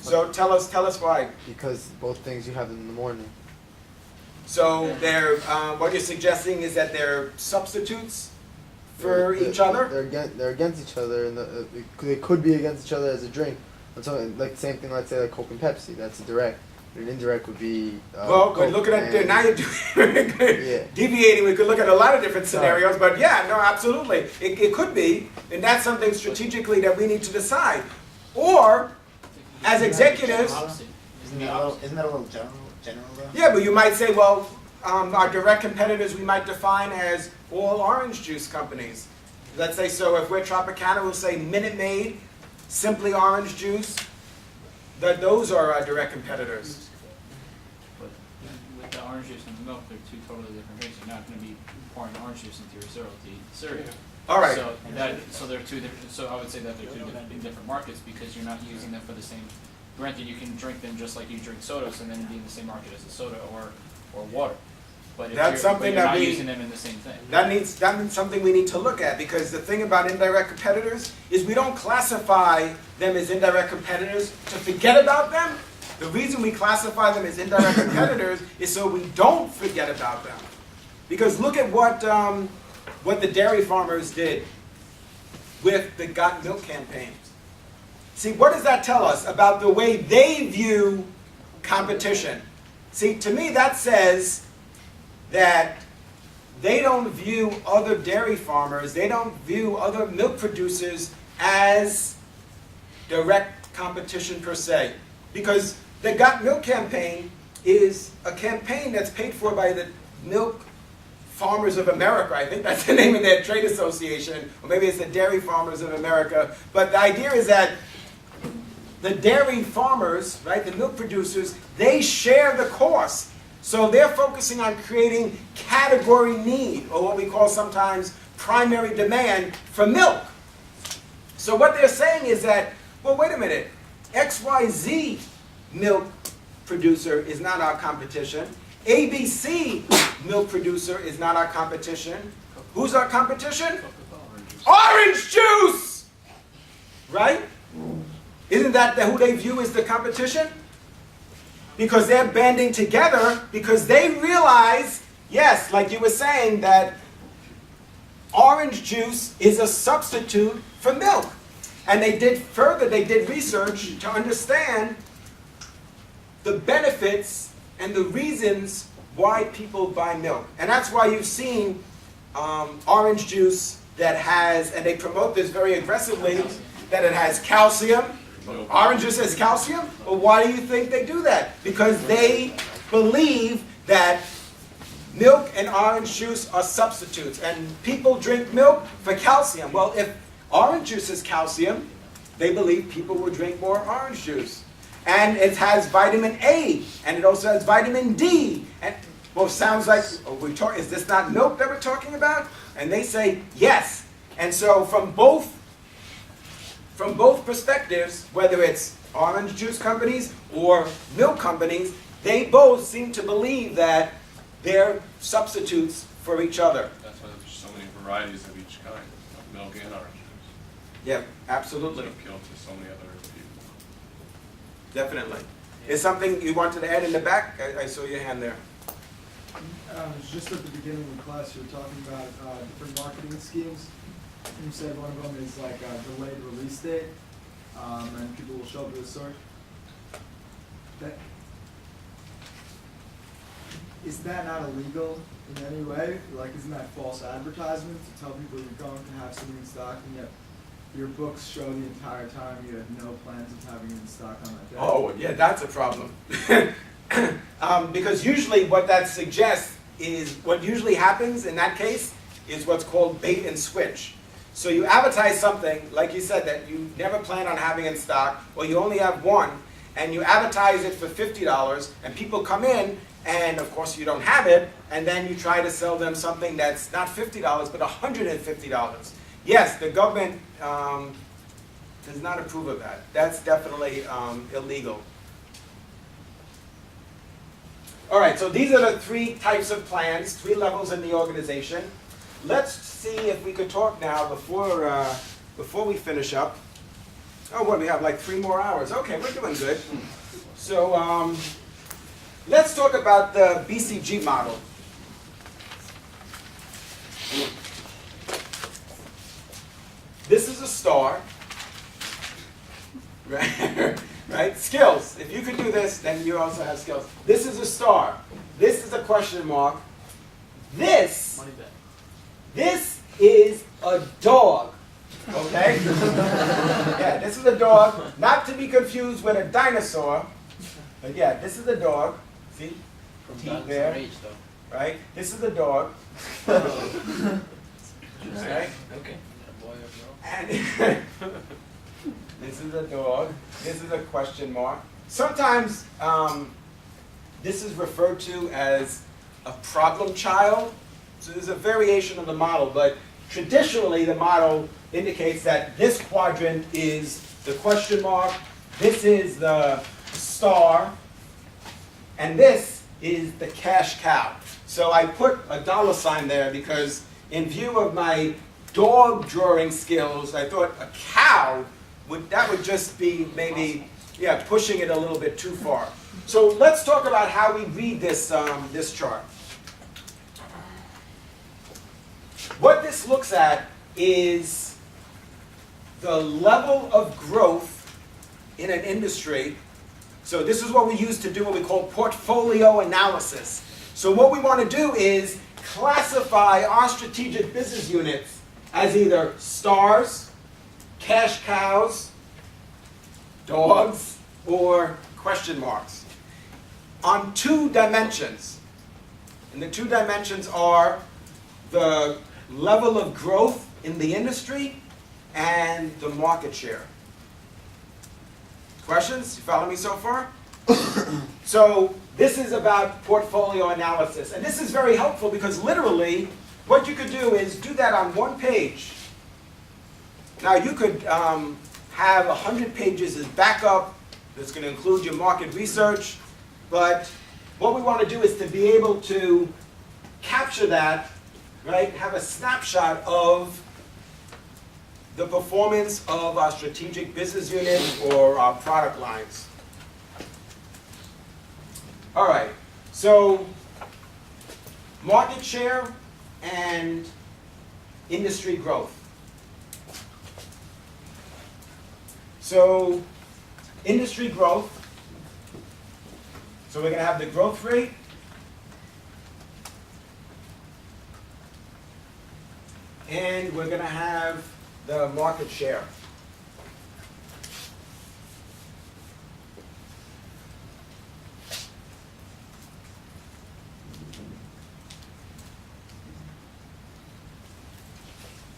So tell us why. Because both things you have in the morning. So they're, what you're suggesting is that they're substitutes for each other? They're against each other, and they could be against each other as a drink. And so, like the same thing, let's say like Coke and Pepsi. That's a direct. But an indirect would be. Well, Coke look at and- now you're deviating. We could look at a lot of different scenarios, but yeah, no, absolutely, it could be, and that's something strategically that we need to decide. Or, as executives, Isn't that a little general though? yeah, but you might say, well, our direct competitors we might define as all orange juice companies. Let's say, so if we're Tropicana, we'll say Minute Maid, Simply Orange Juice, that those are our direct competitors. But with the orange juice and the milk, they're two totally different drinks. You're not going to be pouring orange juice into your cereal to eat cereal. All right. So they're two different. So I would say that they're two different markets because you're not using them for the same. Granted, you can drink them just like you drink sodas and then be in the same market as a soda or water. But if That's you're, something but you're that not we- using them in the same thing. That means something we need to look at, because the thing about indirect competitors is we don't classify them as indirect competitors to forget about them. The reason we classify them as indirect competitors is so we don't forget about them. Because look at what the dairy farmers did with the Got Milk campaign. See, what does that tell us about the way they view competition? See, to me that says that they don't view other dairy farmers, they don't view other milk producers as direct competition per se. Because the Got Milk campaign is a campaign that's paid for by the Milk Farmers of America. I think that's the name of their trade association, or maybe it's the Dairy Farmers of America. But the idea is that the dairy farmers, right, the milk producers, they share the cost. So they're focusing on creating category need, or what we call sometimes primary demand for milk. So what they're saying is that, well, wait a minute, XYZ milk producer is not our competition. ABC milk producer is not our competition. Who's our competition? Orange juice! Right? Isn't that who they view as the competition? Because they're banding together because they realize, yes, like you were saying, that orange juice is a substitute for milk. And they did research to understand the benefits and the reasons why people buy milk. And that's why you've seen orange juice that has, and they promote this very aggressively, that it has calcium. Orange juice has calcium? Well, why do you think they do that? Because they believe that milk and orange juice are substitutes. And people drink milk for calcium. Well, if orange juice has calcium, they believe people will drink more orange juice. And it has vitamin A, and it also has vitamin D. And well, sounds like, is this not milk that we're talking about? And they say yes. And so from both perspectives, whether it's orange juice companies or milk companies, they both seem to believe that they're substitutes for each other. That's why there's so many varieties of each kind, of milk and orange juice. Yeah, absolutely. To appeal to so many other people. Definitely. Is something you wanted to add in the back? I saw your hand there. Just at the beginning of the class, you were talking about different marketing schemes. You said one of them is like a delayed release date, and people will show up to the store. Is that not illegal in any way? Like, isn't that false advertisement to tell people you're going to have something in stock, and yet your books show the entire time you had no plans of having it in stock on that day? Oh, yeah, that's a problem. Because usually what that suggests is, what usually happens in that case is what's called bait and switch. So you advertise something, like you said, that you never plan on having in stock, or you only have one, and you advertise it for $50, and people come in, and of course you don't have it, and then you try to sell them something that's not $50, but $150. Yes, the government does not approve of that. That's definitely illegal. All right, so these are the three types of plans, 3 levels in the organization. Let's see if we could talk now before we finish up. Oh, what, we have like 3 more hours. Okay, we're doing good. So let's talk about the BCG model. This is a star, right? Right? Skills. If you can do this, then you also have skills. This is a star. This is a question mark. This is a dog. Okay? Yeah, this is a dog. Not to be confused with a dinosaur. But yeah, this is a dog. See? Teeth there. Right? This is a dog. Right? Okay. And this is a dog. This is a question mark. Sometimes this is referred to as a problem child. So there's a variation of the model, but traditionally the model indicates that this quadrant is the question mark, this is the star, and this is the cash cow. So I put a $sign there because in view of my dog drawing skills, I thought a cow would just be maybe, yeah, pushing it a little bit too far. So let's talk about how we read this, this chart. What this looks at is the level of growth in an industry. So this is what we use to do what we call portfolio analysis. So what we want to do is classify our strategic business units as either stars, cash cows, dogs, or question marks on 2 dimensions. And the 2 dimensions are the level of growth in the industry and the market share. Questions? You follow me so far? So this is about portfolio analysis. And this is very helpful because literally what you could do is do that on 1 page. Now you could have 100 pages as backup. That's going to include your market research. But what we want to do is to be able to capture that, right? Have a snapshot of the performance of our strategic business unit or our product lines. All right, so market share and industry growth. So industry growth, so we're going to have the growth rate, and we're going to have the market share.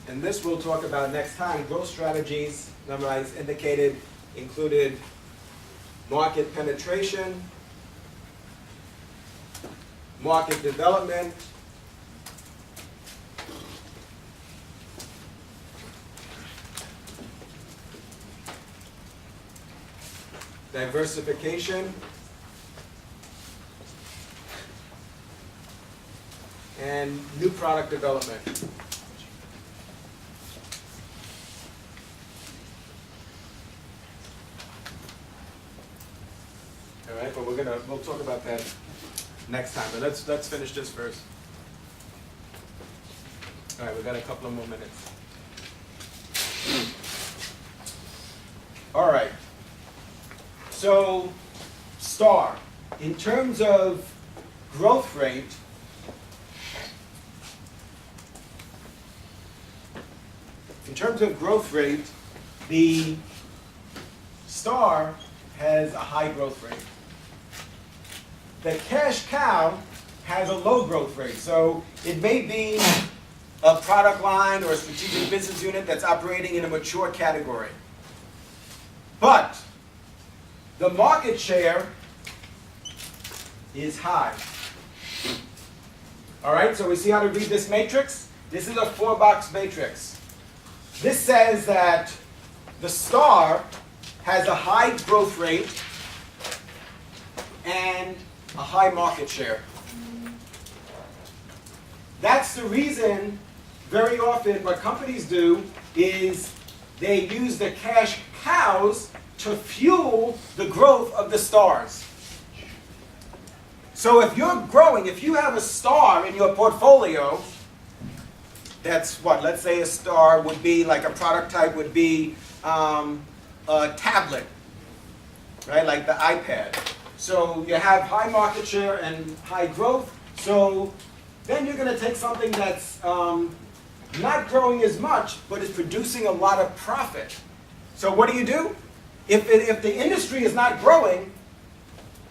And this we'll talk about next time. Growth strategies, remember I indicated, included market penetration, market development, diversification, and new product development. All right, but we'll talk about that next time, but let's finish this first. All right, we got a couple of more minutes. All right. So, STAR, in terms of growth rate, the STAR has a high growth rate. The cash cow has a low growth rate. So it may be a product line or a strategic business unit that's operating in a mature category. But the market share is high. All right, so we see how to read this matrix? This is a 4-box matrix. This says that the STAR has a high growth rate and a high market share. That's the reason very often what companies do is they use the cash cows to fuel the growth of the stars. So if you're growing, if you have a star in your portfolio, that's what, let's say a star would be, like a product type would be a tablet, right, like the iPad. So you have high market share and high growth, so then you're going to take something that's not growing as much, but is producing a lot of profit. So what do? If the industry is not growing,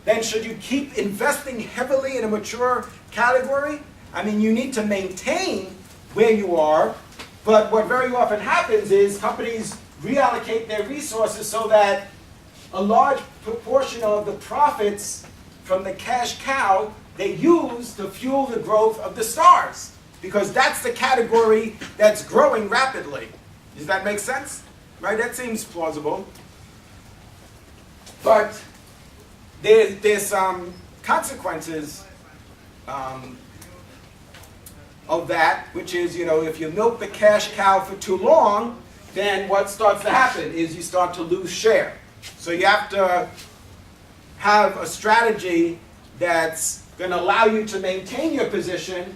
then should you keep investing heavily in a mature category? I mean, you need to maintain where you are, but what very often happens is companies reallocate their resources so that a large proportion of the profits from the cash cow they use to fuel the growth of the stars, because that's the category that's growing rapidly. Does that make sense? Right? That seems plausible. But there's some consequences of that, which is, if you milk the cash cow for too long, then what starts to happen is you start to lose share. So you have to have a strategy that's going to allow you to maintain your position,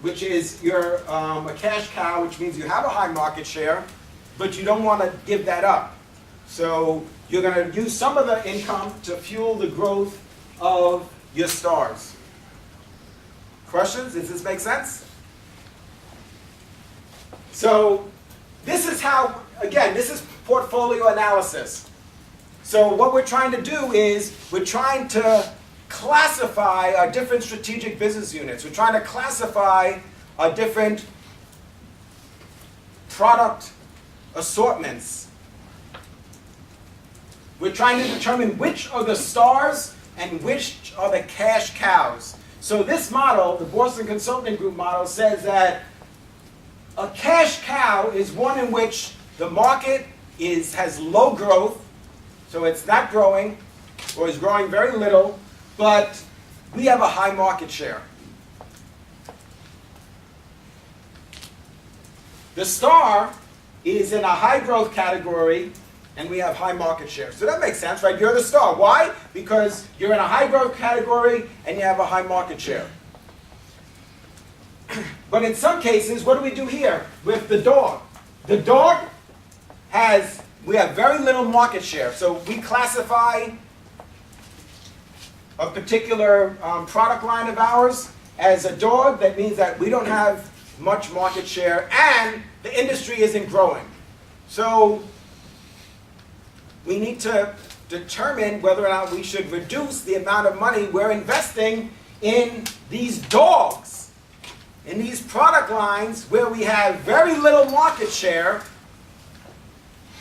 which is you're a cash cow, which means you have a high market share, but you don't want to give that up. So you're going to use some of the income to fuel the growth of your stars. Questions? Does this make sense? So this is how, again, this is portfolio analysis. So what we're trying to do is we're trying to classify our different strategic business units. We're trying to classify our different product assortments. We're trying to determine which are the stars and which are the cash cows. So this model, the Boston Consulting Group model, says that a cash cow is one in which the market has low growth, so it's not growing, or is growing very little, but we have a high market share. The star is in a high growth category, and we have high market share. So that makes sense, right? You're the star. Why? Because you're in a high growth category and you have a high market share. But in some cases, what do we do here with the dog? The dog we have very little market share. So we classify a particular product line of ours as a dog. That means that we don't have much market share and the industry isn't growing. So we need to determine whether or not we should reduce the amount of money we're investing in these dogs, in these product lines where we have very little market share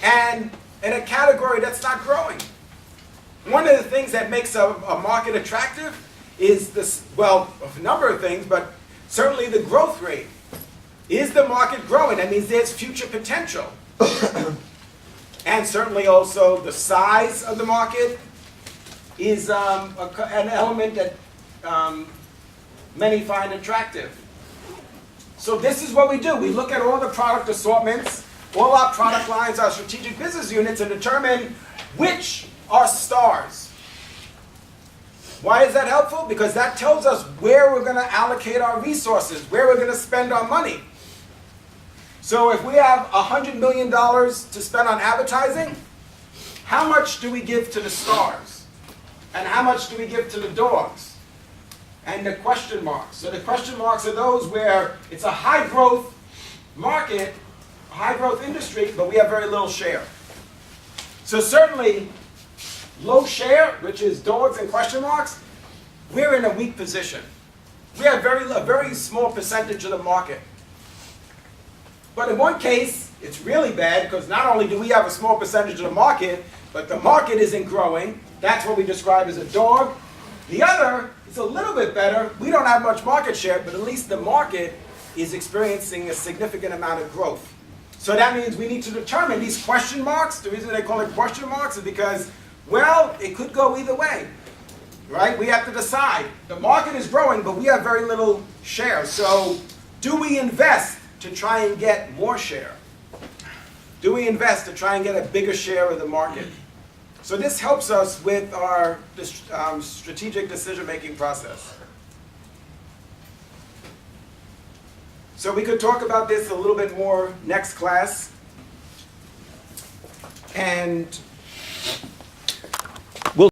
and in a category that's not growing. One of the things that makes a market attractive is a number of things, but certainly the growth rate. Is the market growing? That means there's future potential. And certainly also the size of the market is an element that many find attractive. So this is what we do. We look at all the product assortments, all our product lines, our strategic business units, and determine which are stars. Why is that helpful? Because that tells us where we're going to allocate our resources, where we're going to spend our money. So if we have $100 million to spend on advertising, how much do we give to the stars? And how much do we give to the dogs? And the question marks. So the question marks are those where it's a high growth market, a high growth industry, but we have very little share. So certainly, low share, which is dogs and question marks, we're in a weak position. We have a very small percentage of the market. But in one case, it's really bad because not only do we have a small percentage of the market, but the market isn't growing. That's what we describe as a dog. The other is a little bit better. We don't have much market share, but at least the market is experiencing a significant amount of growth. So that means we need to determine these question marks. The reason they call it question marks is because, well, it could go either way, right? We have to decide. The market is growing, but we have very little share. So do we invest to try and get more share? Do we invest to try and get a bigger share of the market? So this helps us with our strategic decision-making process. So we could talk about this a little bit more next class. And